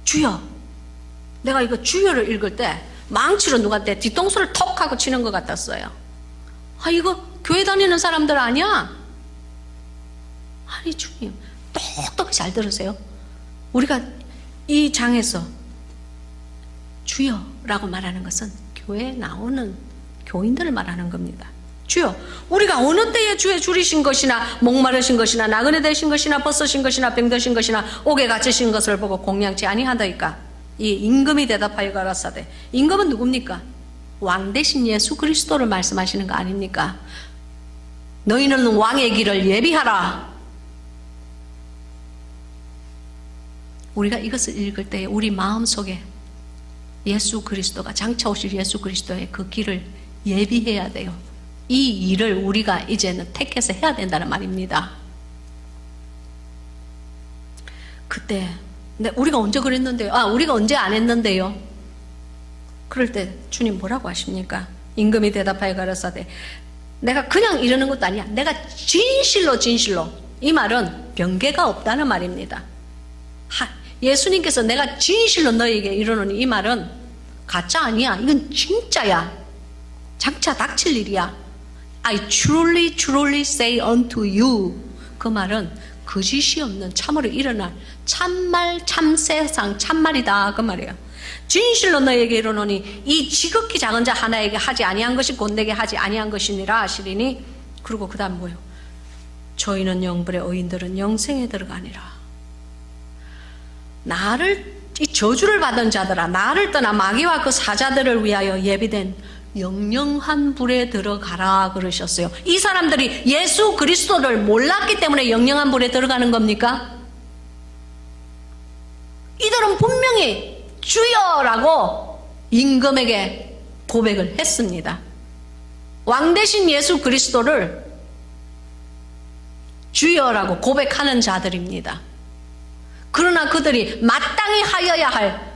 주여, 내가 이거 주여를 읽을 때 망치로 누구한테 뒤통수를 톡 하고 치는 것 같았어요. 아, 이거 교회 다니는 사람들 아니야? 아니 주님, 똑똑히 잘 들으세요. 우리가 이 장에서 주여라고 말하는 것은 교회에 나오는 교인들을 말하는 겁니다. 주여, 우리가 어느 때에 주의 줄이신 것이나 목마르신 것이나 나그네 되신 것이나 벗으신 것이나 병드신 것이나 옥에 갇히신 것을 보고 공양치 아니하다이까. 이 임금이 대답하여 가라사대. 임금은 누굽니까? 왕 대신 예수 그리스도를 말씀하시는 거 아닙니까? 너희는 왕의 길을 예비하라. 우리가 이것을 읽을 때 우리 마음속에 예수 그리스도가, 장차 오실 예수 그리스도의 그 길을 예비해야 돼요. 이 일을 우리가 이제는 택해서 해야 된다는 말입니다. 그때 우리가 언제 그랬는데요? 우리가 언제 안 했는데요? 그럴 때 주님 뭐라고 하십니까? 임금이 대답하여 가라사대, 내가 그냥 이러는 것도 아니야. 내가 진실로 이 말은 변개가 없다는 말입니다. 예수님께서 내가 진실로 너에게 이르노니, 이 말은 가짜 아니야. 이건 진짜야. 장차 닥칠 일이야. I truly say unto you. 그 말은 거짓이 없는, 참으로 일어날 참말, 참세상, 참말이다 그 말이에요. 진실로 너에게 이르노니 이 지극히 작은 자 하나에게 하지 아니한 것이 곧 내게 하지 아니한 것이니라 하시리니. 그리고 그 다음 뭐예요? 저희는 영불의 의인들은 영생에 들어가니라. 이 저주를 받은 자들아, 나를 떠나 마귀와 그 사자들을 위하여 예비된 영영한 불에 들어가라 그러셨어요. 이 사람들이 예수 그리스도를 몰랐기 때문에 영영한 불에 들어가는 겁니까? 이들은 분명히 주여라고 임금에게 고백을 했습니다. 왕 대신 예수 그리스도를 주여라고 고백하는 자들입니다. 그러나 그들이 마땅히 하여야 할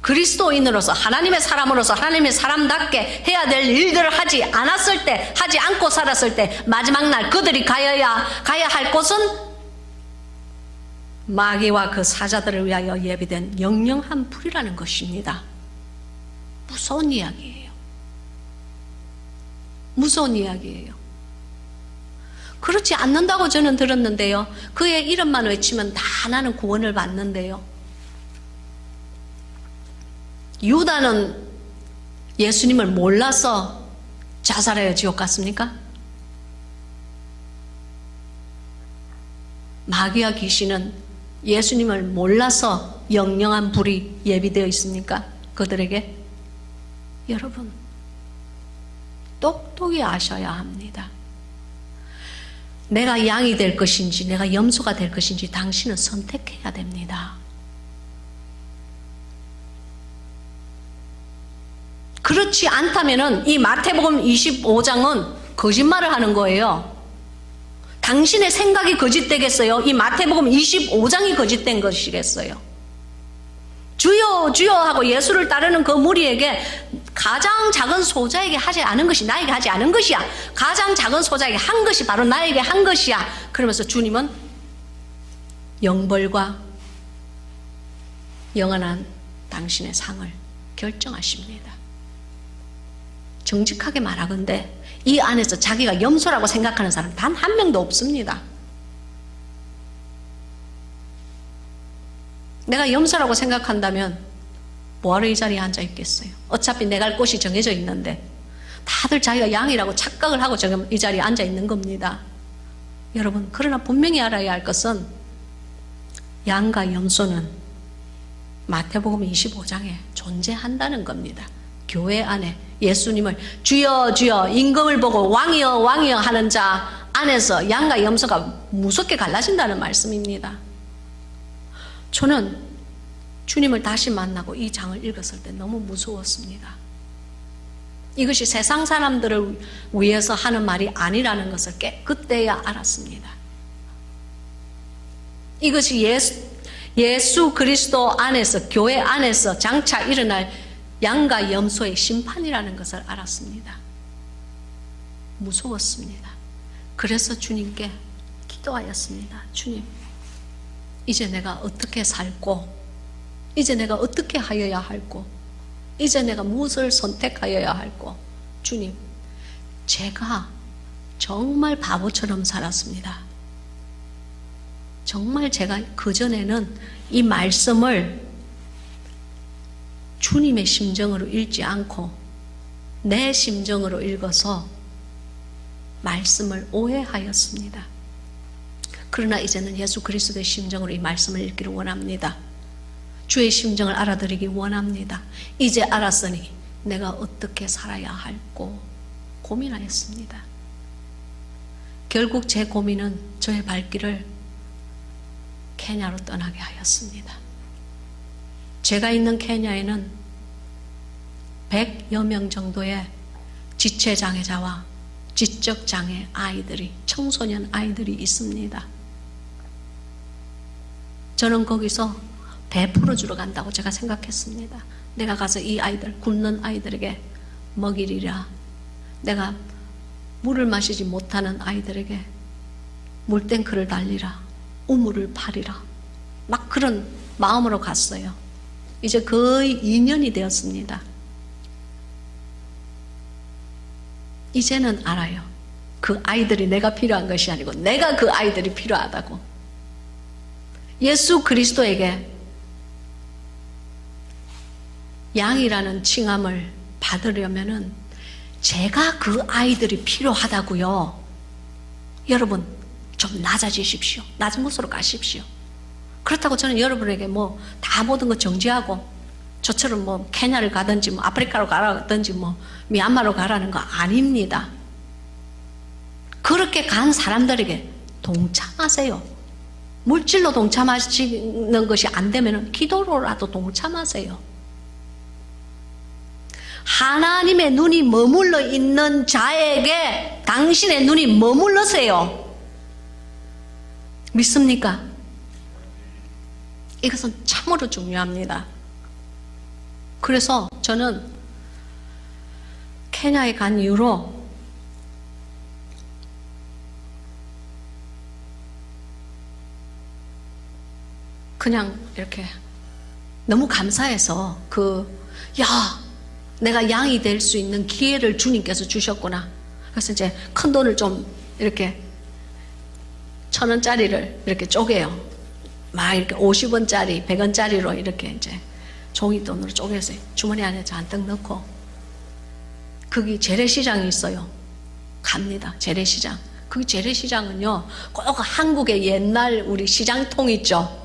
그리스도인으로서, 하나님의 사람으로서 하나님의 사람답게 해야 될 일들을 하지 않았을 때, 하지 않고 살았을 때, 마지막 날 그들이 가야 할 곳은 마귀와 그 사자들을 위하여 예비된 영영한 불이라는 것입니다. 무서운 이야기예요. 무서운 이야기예요. 그렇지 않는다고 저는 들었는데요. 그의 이름만 외치면 다 나는 구원을 받는데요. 유다는 예수님을 몰라서 자살하여 지옥 갔습니까? 마귀와 귀신은 예수님을 몰라서 영영한 불이 예비되어 있습니까? 그들에게? 여러분, 똑똑히 아셔야 합니다. 내가 양이 될 것인지 내가 염소가 될 것인지 당신은 선택해야 됩니다. 그렇지 않다면은 이 마태복음 25장은 거짓말을 하는 거예요. 당신의 생각이 거짓되겠어요? 이 마태복음 25장이 거짓된 것이겠어요? 주여 주여 하고 예수를 따르는 그 무리에게 가장 작은 소자에게 하지 않은 것이 나에게 하지 않은 것이야. 가장 작은 소자에게 한 것이 바로 나에게 한 것이야. 그러면서 주님은 영벌과 영원한 당신의 상을 결정하십니다. 정직하게 말하건대 이 안에서 자기가 염소라고 생각하는 사람 단 한 명도 없습니다. 내가 염소라고 생각한다면 뭐하러 이 자리에 앉아 있겠어요? 어차피 내 갈 곳이 정해져 있는데 다들 자기가 양이라고 착각을 하고 지금 이 자리에 앉아 있는 겁니다. 여러분, 그러나 분명히 알아야 할 것은 양과 염소는 마태복음 25장에 존재한다는 겁니다. 교회 안에 예수님을 주여 주여 임금을 보고 왕이여 왕이여 하는 자 안에서 양과 염소가 무섭게 갈라진다는 말씀입니다. 저는 주님을 다시 만나고 이 장을 읽었을 때 너무 무서웠습니다. 이것이 세상 사람들을 위해서 하는 말이 아니라는 것을 그때야 알았습니다. 이것이 예수 그리스도 안에서, 교회 안에서 장차 일어날 양과 염소의 심판이라는 것을 알았습니다. 무서웠습니다. 그래서 주님께 기도하였습니다. 주님, 이제 내가 어떻게 살고, 이제 내가 어떻게 하여야 할고, 이제 내가 무엇을 선택하여야 할고, 주님, 제가 정말 바보처럼 살았습니다. 정말 제가 그전에는 이 말씀을 주님의 심정으로 읽지 않고 내 심정으로 읽어서 말씀을 오해하였습니다. 그러나 이제는 예수 그리스도의 심정으로 이 말씀을 읽기를 원합니다. 주의 심정을 알아들이기 원합니다. 이제 알았으니 내가 어떻게 살아야 할고 고민하였습니다. 결국 제 고민은 저의 발길을 케냐로 떠나게 하였습니다. 제가 있는 케냐에는 100여 명 정도의 지체장애자와 지적장애 아이들이, 청소년 아이들이 있습니다. 저는 거기서 배 풀어주러 간다고 제가 생각했습니다. 내가 가서 이 아이들, 굶는 아이들에게 먹이리라. 내가 물을 마시지 못하는 아이들에게 물탱크를 달리라. 우물을 파리라. 막 그런 마음으로 갔어요. 이제 거의 2년이 되었습니다. 이제는 알아요. 그 아이들이 내가 필요한 것이 아니고 내가 그 아이들이 필요하다고. 예수 그리스도에게 양이라는 칭함을 받으려면은 제가 그 아이들이 필요하다고요. 여러분, 좀 낮아지십시오. 낮은 곳으로 가십시오. 그렇다고 저는 여러분에게 뭐 다 모든 거 정지하고 저처럼 뭐 케냐를 가든지 뭐 아프리카로 가라든지 뭐 미얀마로 가라는 거 아닙니다. 그렇게 간 사람들에게 동참하세요. 물질로 동참하시는 것이 안 되면 기도로라도 동참하세요. 하나님의 눈이 머물러 있는 자에게 당신의 눈이 머물러세요. 믿습니까? 이것은 참으로 중요합니다. 그래서 저는 케냐에 간 이후로 그냥 이렇게 너무 감사해서 내가 양이 될 수 있는 기회를 주님께서 주셨구나. 그래서 이제 큰 돈을 좀 이렇게 1,000원짜리를 이렇게 쪼개요. 막 이렇게 50원짜리, 100원짜리로 이렇게 이제 종이돈으로 쪼개서 주머니 안에 잔뜩 넣고, 거기 재래시장이 있어요. 갑니다. 재래시장. 그 재래시장은요, 꼭 한국의 옛날 우리 시장통 있죠.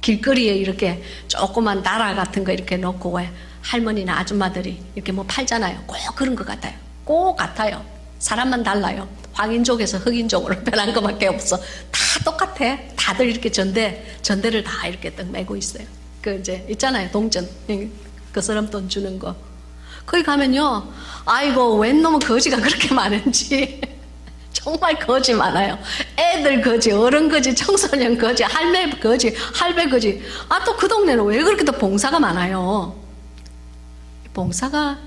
길거리에 이렇게 조그만 나라 같은 거 이렇게 놓고 왜 할머니나 아줌마들이 이렇게 뭐 팔잖아요. 꼭 그런 것 같아요. 꼭 같아요. 사람만 달라요. 황인족에서 흑인족으로 변한 것밖에 없어. 다 똑같아. 다들 이렇게 전대를 다 이렇게 딱 메고 있어요. 그 이제 있잖아요. 동전. 그 사람 돈 주는 거. 거기 가면요. 아이고, 웬 놈의 거지가 그렇게 많은지. 정말 거지 많아요. 애들 거지, 어른 거지, 청소년 거지, 할매 거지, 할배 거지. 아, 또 그 동네는 왜 그렇게 또 봉사가 많아요? 봉사가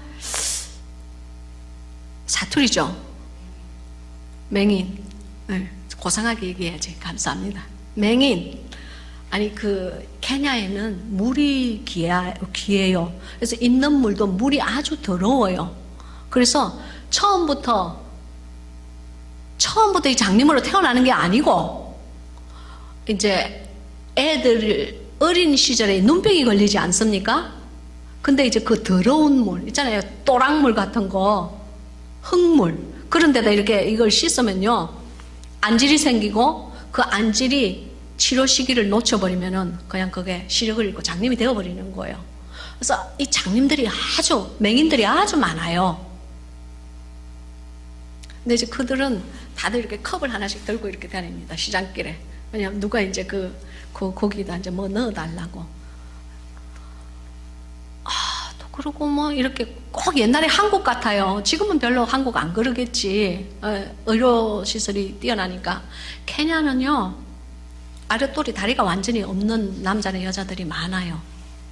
사투리죠. 맹인. 네, 고상하게 얘기해야지. 감사합니다. 맹인. 아니, 그 케냐에는 물이 귀해요. 그래서 있는 물도 물이 아주 더러워요. 그래서 처음부터 이 장님으로 태어나는 게 아니고, 이제 애들 어린 시절에 눈병이 걸리지 않습니까? 근데 이제 그 더러운 물 있잖아요. 또랑물 같은 거, 흙물, 그런 데다 이렇게 이걸 씻으면요, 안질이 생기고, 그 안질이 치료 시기를 놓쳐버리면은 그냥 그게 시력을 잃고 장님이 되어버리는 거예요. 그래서 이 장님들이 맹인들이 아주 많아요. 근데 이제 그들은 다들 이렇게 컵을 하나씩 들고 이렇게 다닙니다. 시장길에. 왜냐면 누가 이제 거기다 이제 뭐 넣어달라고. 또 그러고 뭐 이렇게 꼭 옛날에 한국 같아요. 지금은 별로 한국 안 그러겠지. 의료시설이 뛰어나니까. 케냐는요, 아랫돌이 다리가 완전히 없는 남자나 여자들이 많아요.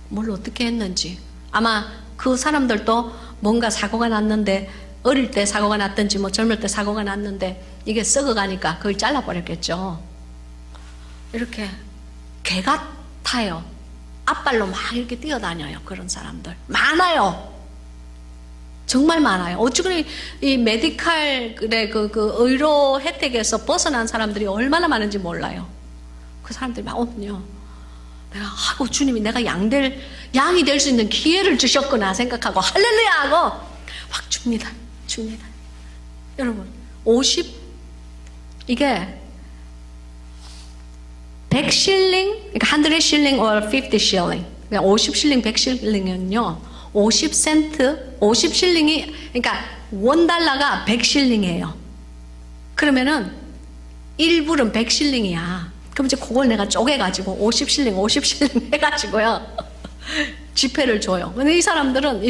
뭘 어떻게 했는지. 아마 그 사람들도 뭔가 사고가 났는데, 어릴 때 사고가 났든지 뭐 젊을 때 사고가 났는데 이게 썩어가니까 그걸 잘라버렸겠죠. 이렇게 개 같아요. 앞발로 막 이렇게 뛰어다녀요. 그런 사람들 많아요. 정말 많아요. 어쩌면 이 메디칼의 그 의료 혜택에서 벗어난 사람들이 얼마나 많은지 몰라요. 그 사람들이 막 오면요, 내가 주님이 내가 양이 될 수 있는 기회를 주셨구나 생각하고 할렐루야 하고 확 줍니다. 여러분, 이게 100실링, 그러니까 100실링 or 50실링, 50실링, 100실링은요, 50센트, 50실링이, 그러니까 $1가 100실링이에요. 그러면은 1불은 100실링이야. 그럼 이제 그걸 내가 쪼개가지고 50실링 해가지고요, 지폐를 줘요. 근데 이 사람들은,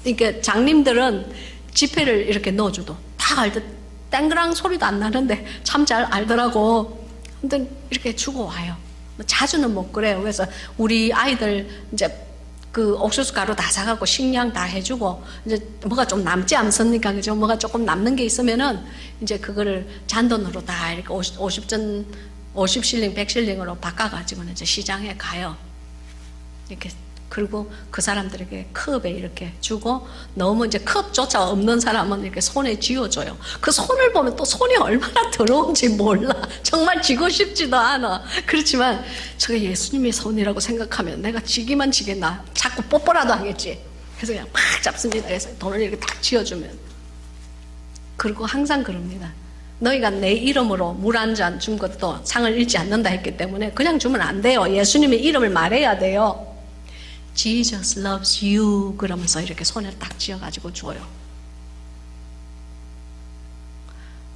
이게 장님들은 지폐를 이렇게 넣어줘도 다 알듯, 땡그랑 소리도 안 나는데 참 잘 알더라고. 아무튼 이렇게 주고 와요. 자주는 못 그래요. 그래서 우리 아이들 이제 그 옥수수 가루 다 사갖고 식량 다 해주고, 이제 뭐가 좀 남지 않습니까? 그죠? 뭐가 조금 남는 게 있으면은 이제 그거를 잔돈으로 다 이렇게 50실링, 100실링으로 바꿔가지고는 이제 시장에 가요. 이렇게. 그리고 그 사람들에게 컵에 이렇게 주고, 너무 이제 컵조차 없는 사람은 이렇게 손에 쥐어줘요. 그 손을 보면 또 손이 얼마나 더러운지 몰라. 정말 쥐고 싶지도 않아. 그렇지만 저게 예수님의 손이라고 생각하면 내가 쥐기만 쥐겠나, 자꾸 뽀뽀라도 하겠지. 그래서 그냥 팍 잡습니다. 그래서 돈을 이렇게 딱 쥐어주면. 그리고 항상 그럽니다. 너희가 내 이름으로 물 한 잔 준 것도 상을 잃지 않는다 했기 때문에 그냥 주면 안 돼요. 예수님의 이름을 말해야 돼요. Jesus loves you 그러면서 이렇게 손을 딱 쥐어가지고 줘요.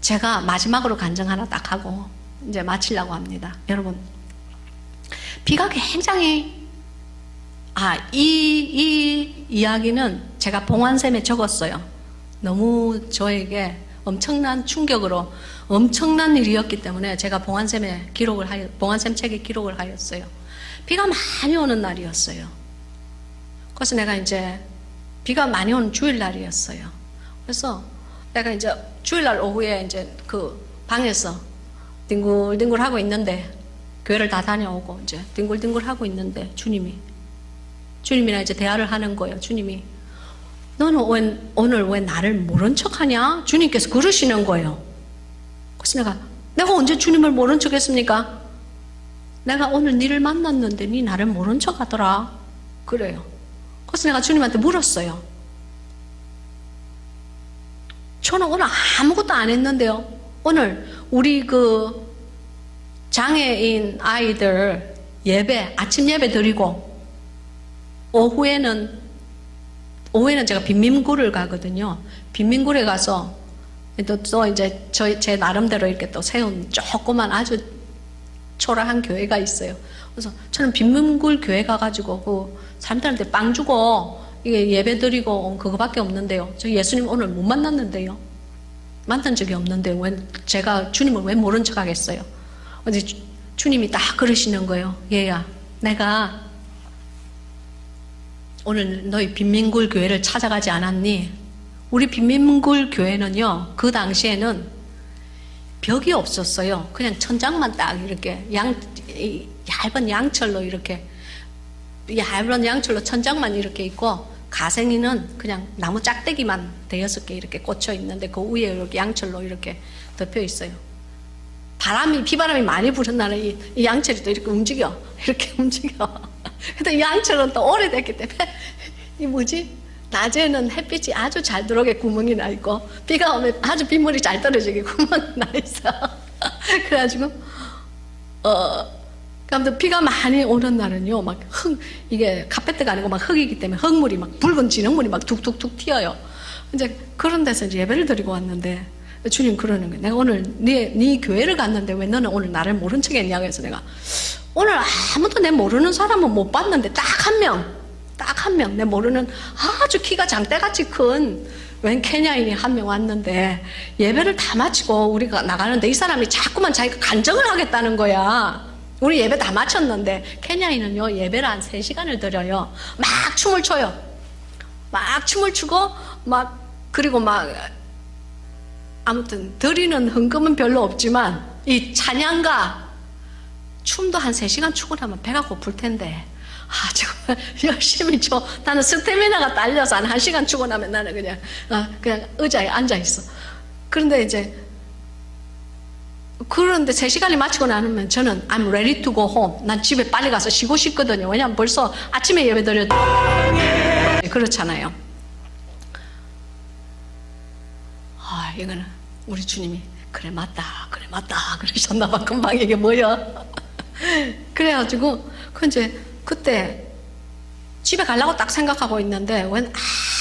제가 마지막으로 간증 하나 딱 하고 이제 마치려고 합니다. 여러분, 비가 굉장히, 이 이야기는 제가 봉안샘에 적었어요. 너무 저에게 엄청난 충격으로 엄청난 일이었기 때문에 제가 봉안샘 책에 기록을 하였어요. 비가 많이 오는 날이었어요. 그래서 내가 이제 비가 많이 오는 주일날이었어요. 그래서 내가 이제 주일날 오후에 이제 그 방에서 뒹굴뒹굴 하고 있는데, 교회를 다 다녀오고 이제 뒹굴뒹굴 하고 있는데 주님이랑 이제 대화를 하는 거예요. 주님이, 너는 오늘 왜 나를 모른 척 하냐? 주님께서 그러시는 거예요. 그래서 내가 언제 주님을 모른 척 했습니까? 내가 오늘 니를 만났는데 니 나를 모른 척 하더라. 그래요. 그래서 내가 주님한테 물었어요. 저는 오늘 아무것도 안 했는데요. 오늘 우리 그 장애인 아이들 아침 예배 드리고, 오후에는 제가 빈민구를 가거든요. 빈민구에 가서 또 이제 제 나름대로 이렇게 또 세운 조그만 아주 초라한 교회가 있어요. 그래서 저는 빈민굴 교회 가가지고 그 사람들한테 빵 주고 이게 예배 드리고 그거밖에 없는데요. 저 예수님 오늘 못 만났는데요. 만난 적이 없는데 왜 제가 주님을 왜 모른 척 하겠어요? 어제 주님이 딱 그러시는 거예요. 얘야, 내가 오늘 너희 빈민굴 교회를 찾아가지 않았니? 우리 빈민굴 교회는요, 그 당시에는 벽이 없었어요. 그냥 천장만 딱 이렇게 얇은 양철로 이렇게 얇은 양철로 천장만 이렇게 있고, 가생이는 그냥 나무 짝대기만 5-6개 이렇게 꽂혀 있는데 그 위에 이렇게 양철로 이렇게 덮여 있어요. 비바람이 많이 부는 날은 이 양철이 또 이렇게 움직여. 이렇게 움직여. 근데 이 양철은 또 오래됐기 때문에 낮에는 햇빛이 아주 잘 들어오게 구멍이 나 있고, 비가 오면 아주 빗물이 잘 떨어지게 구멍이 나 있어. 그래가지고 그럼 비가 많이 오는 날은요, 막 이게 카페트가 아니고 막 흙이기 때문에 흙물이 막 붉은 진흙물이 막 툭툭툭 튀어요. 이제 그런 데서 이제 예배를 드리고 왔는데 주님 그러는 거예요. 내가 오늘 네 교회를 갔는데 왜 너는 오늘 나를 모른 척 했냐고 해서 내가 오늘 아무도 내 모르는 사람은 못 봤는데 딱 한 명 내 모르는 아주 키가 장대같이 큰 웬 케냐인이 한 명 왔는데 예배를 다 마치고 우리가 나가는데 이 사람이 자꾸만 자기가 간증을 하겠다는 거야. 우리 예배 다 마쳤는데 케냐인은요, 예배를 한 3시간을 드려요. 막 춤을 춰요. 막 춤을 추고 그리고 아무튼 드리는 헌금은 별로 없지만 이 찬양가 춤도 한 3시간 추고 나면 배가 고플 텐데 정말 열심히 춰. 나는 스태미나가 딸려서 한 1시간 추고 나면 나는 그냥 의자에 앉아있어. 그런데 3시간이 마치고 나면 저는 I'm ready to go home. 난 집에 빨리 가서 쉬고 싶거든요. 왜냐면 벌써 아침에 예배 드렸 그렇잖아요. 이거는 우리 주님이 그래 맞다 그러셨나봐. 금방 이게 뭐야. 그래가지고 그때 집에 가려고 딱 생각하고 있는데 웬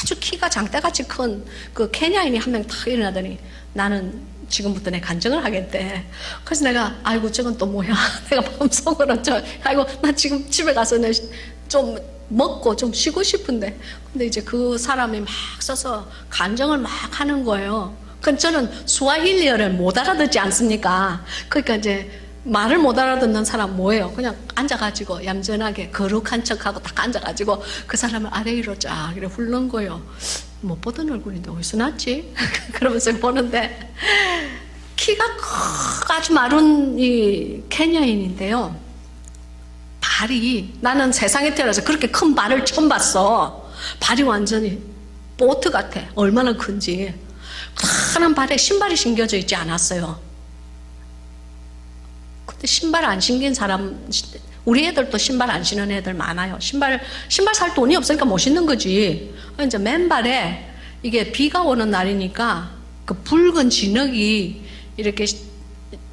아주 키가 장대같이 큰 그 케냐인이 한 명 탁 일어나더니 나는 지금부터 내 간증을 하겠대. 그래서 내가 아이고 저건 또 뭐야. 내가 마음속으로 아이고 나 지금 집에 가서 좀 먹고 좀 쉬고 싶은데. 근데 이제 그 사람이 막 서서 간증을 막 하는 거예요. 그럼 저는 스와힐리어를 못 알아듣지 않습니까? 그러니까 이제 말을 못 알아듣는 사람 뭐예요? 그냥 앉아가지고 얌전하게 거룩한 척하고 딱 앉아가지고 그 사람을 아래 위로 쫙 이렇게 훑는 거예요. 못 보던 얼굴인데 어디서 났지? 그러면서 보는데 키가 아주 마른 이 케냐인인데요. 발이 나는 세상에 태어나서 그렇게 큰 발을 처음 봤어. 발이 완전히 보트 같아. 얼마나 큰지. 큰 발에 신발이 신겨져 있지 않았어요. 근데 신발 안 신긴 사람, 우리 애들도 신발 안 신는 애들 많아요. 신발 살 돈이 없으니까 못 신는 거지. 이제 맨발에 이게 비가 오는 날이니까 그 붉은 진흙이 이렇게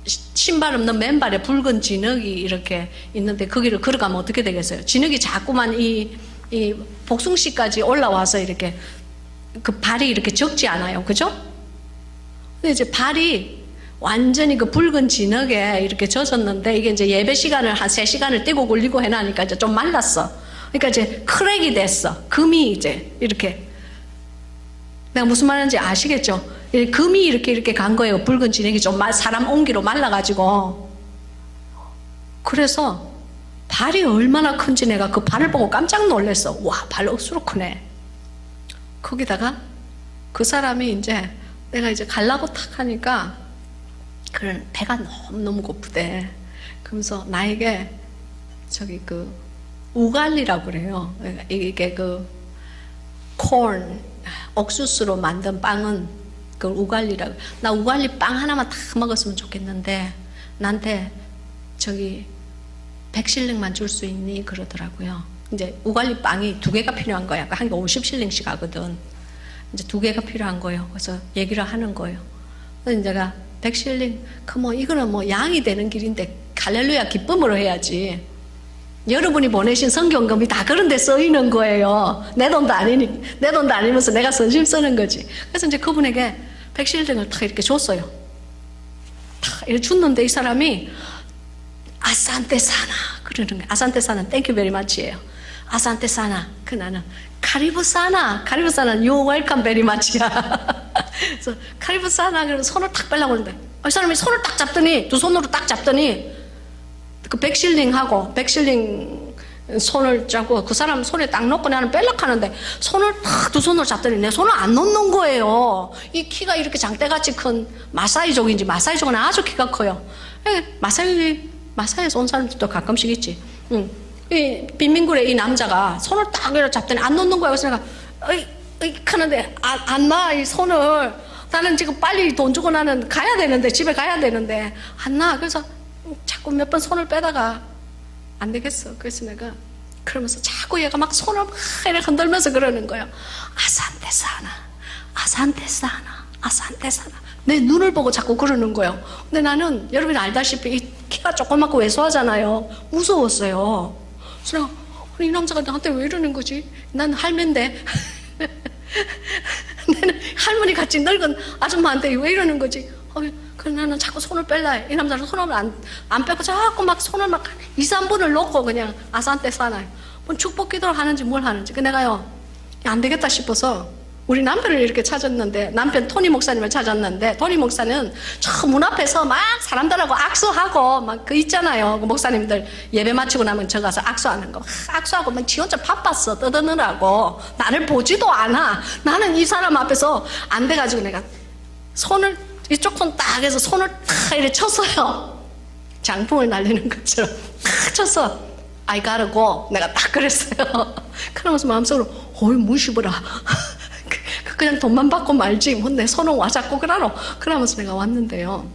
신발 없는 맨발에 붉은 진흙이 이렇게 있는데 거기를 걸어가면 어떻게 되겠어요? 진흙이 자꾸만 이 복숭씨까지 올라와서 이렇게 그 발이 이렇게 적지 않아요. 그죠? 근데 이제 발이 완전히 그 붉은 진흙에 이렇게 젖었는데 이게 이제 예배 시간을 한 3시간을 떼고 굴리고 해놔니까 이제 좀 말랐어. 그러니까 이제 크랙이 됐어. 금이 이제 이렇게. 내가 무슨 말인지 아시겠죠? 금이 이렇게 간 거예요. 붉은 진흙이 좀 사람 온기로 말라가지고. 그래서 발이 얼마나 큰지 내가 그 발을 보고 깜짝 놀랐어. 와, 발 억수로 크네. 거기다가 그 사람이 이제 내가 이제 가려고 탁 하니까 그런 배가 너무 고프대. 그러면서 나에게 저기 그 우갈리라고 그래요. 이게 그 콘 옥수수로 만든 빵은 그 우갈리라고. 나 우갈리 빵 하나만 다 먹었으면 좋겠는데 나한테 저기 100실링만 줄 수 있니? 그러더라고요. 이제 우갈리 빵이 2개가 필요한 거야. 한 개 50실링씩 하거든. 이제 2개가 필요한 거예요. 그래서 얘기를 하는 거예요. 그래서 제가 100실링, 이거는 뭐 양이 되는 길인데 할렐루야 기쁨으로 해야지. 여러분이 보내신 성경금이 다 그런 데 쓰이는 거예요. 내 돈도 아니면서 내가 선심 쓰는 거지. 그래서 이제 그분에게 100실링을 탁 이렇게 줬어요. 탁 이렇게 줬는데 이 사람이 아산테사나 그러는 거예요. 아산테사나 땡큐 베리 마치예요. 아산테사나. 나는 카리브사나는 you welcome very much야. 그래서 카리프사나 그래서 손을 탁 빼려고 하는데 이 사람이 손을 딱 잡더니 두 손으로 딱 잡더니 그 백실링하고 백실링 손을 잡고 그 사람 손에 딱 놓고 나는 뺄락 하는데 손을 탁 두 손으로 잡더니 내 손을 안 놓는 거예요. 이 키가 이렇게 장대같이 큰 마사이족인지 마사이족은 아주 키가 커요. 마사이에서 온 사람들도 가끔씩 있지. 이 빈민굴에 이 남자가 손을 딱 이렇게 잡더니 안 놓는 거예요. 그래서 내가 어이 하는데 안 놔 이 손을. 나는 지금 빨리 돈 주고 나는 가야 되는데 집에 가야 되는데 안 놔. 그래서 자꾸 몇 번 손을 빼다가 안 되겠어. 그래서 내가 그러면서 자꾸 얘가 막 손을 막 이렇게 흔들면서 그러는 거예요. 아산테사나 아산테사나 아산테사나 내 눈을 보고 자꾸 그러는 거예요. 근데 나는 여러분이 알다시피 이 키가 조그맣고 왜소하잖아요. 무서웠어요. 그래서 내가 이 남자가 나한테 왜 이러는 거지? 난 할매인데 나는 할머니 같이 늙은 아줌마한테 왜 이러는 거지? 그래서 나는 자꾸 손을 뺄라 해. 이 남자는 손을 안 빼고 자꾸 막 손을 막 2, 3분을 놓고 그냥 아산테 사나요. 뭐 축복 기도를 하는지 뭘 하는지. 그 내가요 안 되겠다 싶어서 우리 남편을 이렇게 찾았는데, 남편 토니 목사님을 찾았는데, 토니 목사는 저 문 앞에서 막 사람들하고 악수하고 막 그 있잖아요. 그 목사님들 예배 마치고 나면 저 가서 악수하는 거. 악수하고 막 지 혼자 바빴어. 떠드느라고. 나를 보지도 않아. 나는 이 사람 앞에서 안 돼가지고 내가 손을 이쪽 손 딱 해서 손을 탁 이렇게 쳤어요. 장풍을 날리는 것처럼 탁 쳤어. I gotta go. 내가 딱 그랬어요. 그러면서 마음속으로 어이 무시보라. 그냥 돈만 받고 말지 뭐 내 손은 와 잡고 그러노. 그러면서 내가 왔는데요,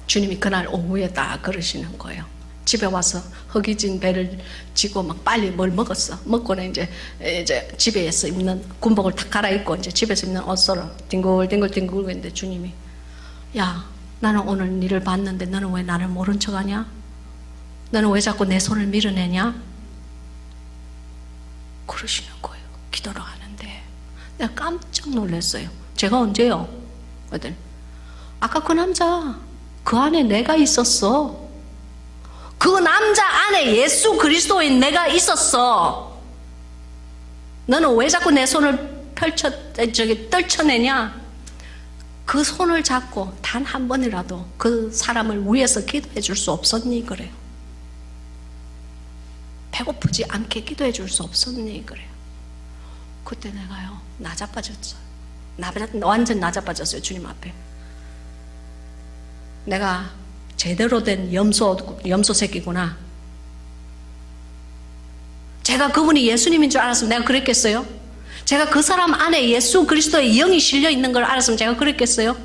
주님이 그날 오후에 딱 그러시는 거예요. 집에 와서 허기진 배를 지고 막 빨리 뭘 먹었어. 먹고는 이제 집에서 입는 군복을 탁 갈아입고 이제 집에서 입는 옷으로 뒹굴뒹굴 했는데 주님이 야 나는 오늘 니를 봤는데 너는 왜 나를 모른 척하냐? 너는 왜 자꾸 내 손을 밀어내냐? 그러시는 거예요. 기도를 하는데 내가 깜짝 놀랐어요. 제가 언제요? 그랬더니 아까 그 남자 그 안에 내가 있었어. 그 남자 안에 예수 그리스도인 내가 있었어. 너는 왜 자꾸 내 손을 떨쳐내냐? 그 손을 잡고 단 한 번이라도 그 사람을 위해서 기도해 줄 수 없었니? 그래요. 배고프지 않게 기도해 줄 수 없었니? 그래요. 그때 내가요 나자빠졌어요. 완전 나자빠졌어요. 주님 앞에. 내가 제대로 된 염소 새끼구나. 제가 그분이 예수님인 줄 알았으면 내가 그랬겠어요? 제가 그 사람 안에 예수 그리스도의 영이 실려 있는 걸 알았으면 제가 그랬겠어요?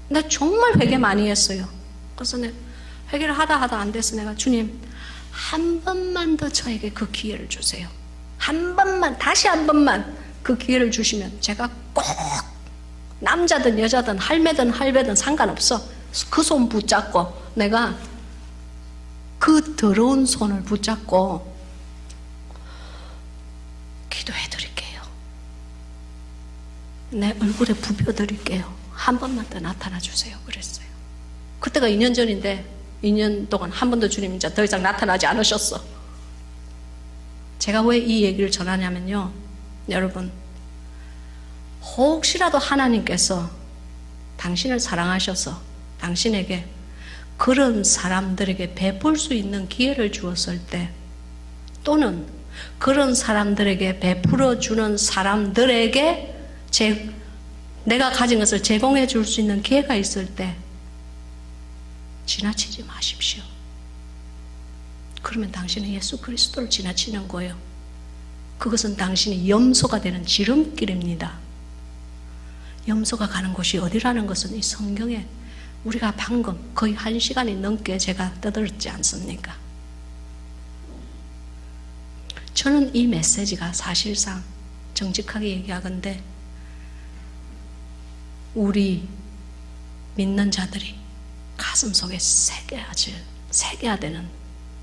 나 정말 회개 많이 했어요. 그래서 내가 회개를 하다 안 돼서 내가 주님 한 번만 더 저에게 그 기회를 주세요. 한 번만, 다시 한 번만 그 기회를 주시면 제가 꼭 남자든 여자든 할매든 할배든 상관없어. 그 손 붙잡고 내가 그 더러운 손을 붙잡고 기도해 드릴게요. 내 얼굴에 부벼 드릴게요. 한 번만 더 나타나 주세요. 그랬어요. 그때가 2년 전인데 2년 동안 한 번도 주님 이제 더 이상 나타나지 않으셨어. 제가 왜 이 얘기를 전하냐면요, 여러분 혹시라도 하나님께서 당신을 사랑하셔서 당신에게 그런 사람들에게 베풀 수 있는 기회를 주었을 때, 또는 그런 사람들에게 베풀어 주는 사람들에게 내가 가진 것을 제공해 줄 수 있는 기회가 있을 때 지나치지 마십시오. 그러면 당신은 예수 그리스도를 지나치는 거예요. 그것은 당신이 염소가 되는 지름길입니다. 염소가 가는 곳이 어디라는 것은 이 성경에 우리가 방금 거의 1시간이 넘게 제가 떠들었지 않습니까? 저는 이 메시지가 사실상 정직하게 얘기하건대 우리 믿는 자들이 가슴속에 새겨야 되는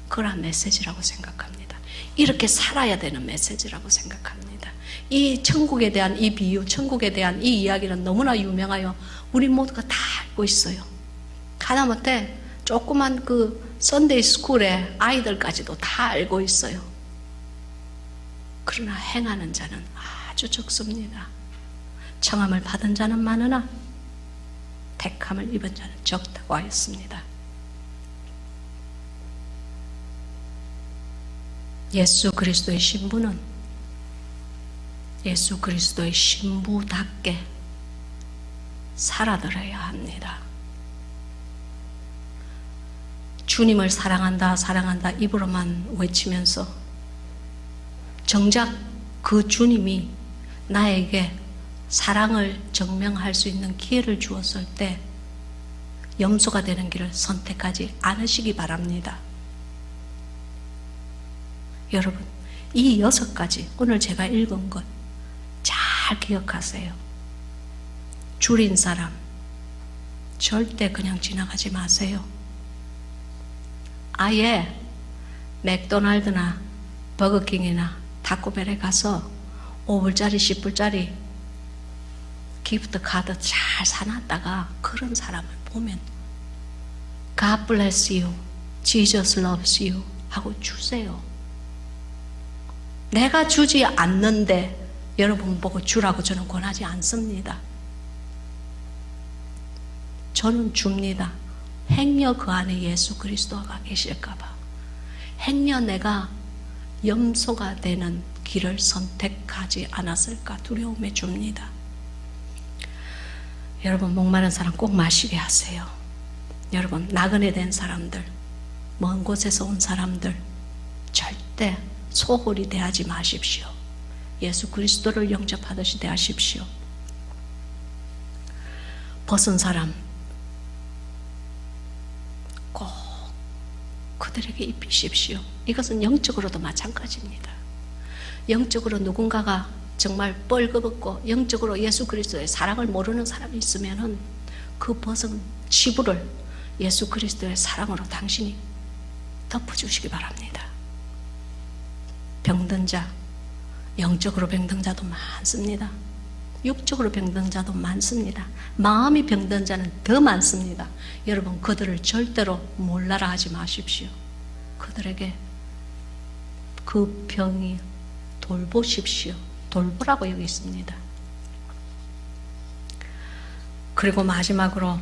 그런 메시지라고 생각합니다. 이렇게 살아야 되는 메시지라고 생각합니다. 이 천국에 대한 이 비유, 천국에 대한 이 이야기는 너무나 유명하여 우리 모두가 다 알고 있어요. 하다못해 조그만 그 선데이 스쿨의 아이들까지도 다 알고 있어요. 그러나 행하는 자는 아주 적습니다. 청함을 받은 자는 많으나 택함을 입은 자는 적다고 하였습니다. 예수 그리스도의 신부는 예수 그리스도의 신부답게 살아들어야 합니다. 주님을 사랑한다 사랑한다 입으로만 외치면서 정작 그 주님이 나에게 사랑을 증명할 수 있는 기회를 주었을 때 염소가 되는 길을 선택하지 않으시기 바랍니다. 여러분, 이 6가지 오늘 제가 읽은 것 잘 기억하세요. 줄인 사람 절대 그냥 지나가지 마세요. 아예 맥도날드나 버거킹이나 타코벨에 가서 5불짜리 10불짜리 기프트 카드 잘 사놨다가 그런 사람을 보면 God bless you, Jesus loves you 하고 주세요. 내가 주지 않는데 여러분 보고 주라고 저는 권하지 않습니다. 저는 줍니다. 행여 그 안에 예수 그리스도가 계실까봐. 행여 내가 염소가 되는 길을 선택하지 않았을까 두려움에 줍니다. 여러분, 목마른 사람 꼭 마시게 하세요. 여러분, 나그네 된 사람들, 먼 곳에서 온 사람들 절대 소홀히 대하지 마십시오. 예수 그리스도를 영접하듯이 대하십시오. 벗은 사람 꼭 그들에게 입히십시오. 이것은 영적으로도 마찬가지입니다. 영적으로 누군가가 정말 뻘겋고 영적으로 예수 그리스도의 사랑을 모르는 사람이 있으면은 그 벗은 치부를 예수 그리스도의 사랑으로 당신이 덮어주시기 바랍니다. 병든 자, 영적으로 병든 자도 많습니다. 육적으로 병든 자도 많습니다. 마음이 병든 자는 더 많습니다. 여러분, 그들을 절대로 몰라라 하지 마십시오. 그들에게 그 병이 돌보십시오. 돌보라고 여기 있습니다. 그리고 마지막으로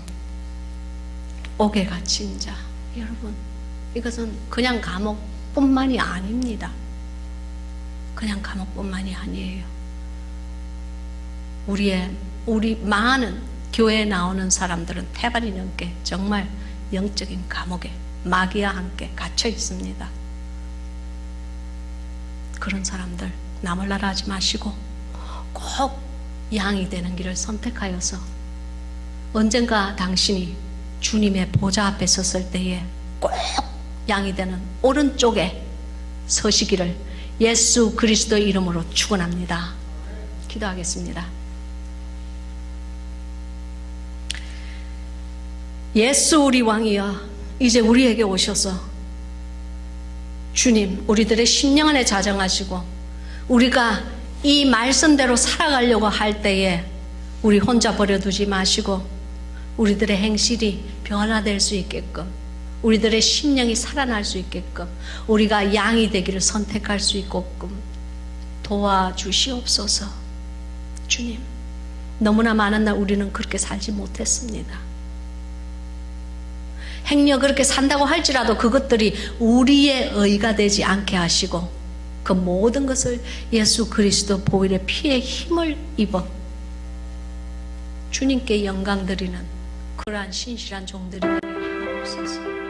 옥에 갇힌 자. 여러분, 이것은 그냥 감옥뿐만이 아닙니다. 그냥 감옥뿐만이 아니에요. 우리 많은 교회에 나오는 사람들은 태반이 넘게 정말 영적인 감옥에 마귀와 함께 갇혀 있습니다. 그런 사람들 나몰라라 하지 마시고 꼭 양이 되는 길을 선택하여서 언젠가 당신이 주님의 보좌 앞에 섰을 때에 꼭 양이 되는 오른쪽에 서시기를 예수 그리스도의 이름으로 축원합니다. 기도하겠습니다. 예수 우리 왕이여, 이제 우리에게 오셔서 주님, 우리들의 심령 안에 자정하시고 우리가 이 말씀대로 살아가려고 할 때에 우리 혼자 버려두지 마시고 우리들의 행실이 변화될 수 있게끔, 우리들의 심령이 살아날 수 있게끔, 우리가 양이 되기를 선택할 수 있게끔 도와주시옵소서. 주님, 너무나 많은 날 우리는 그렇게 살지 못했습니다. 행여 그렇게 산다고 할지라도 그것들이 우리의 의가 되지 않게 하시고 그 모든 것을 예수 그리스도 보혈의 피에 힘을 입어 주님께 영광 드리는 그러한 신실한 종들이 되게 하옵소서.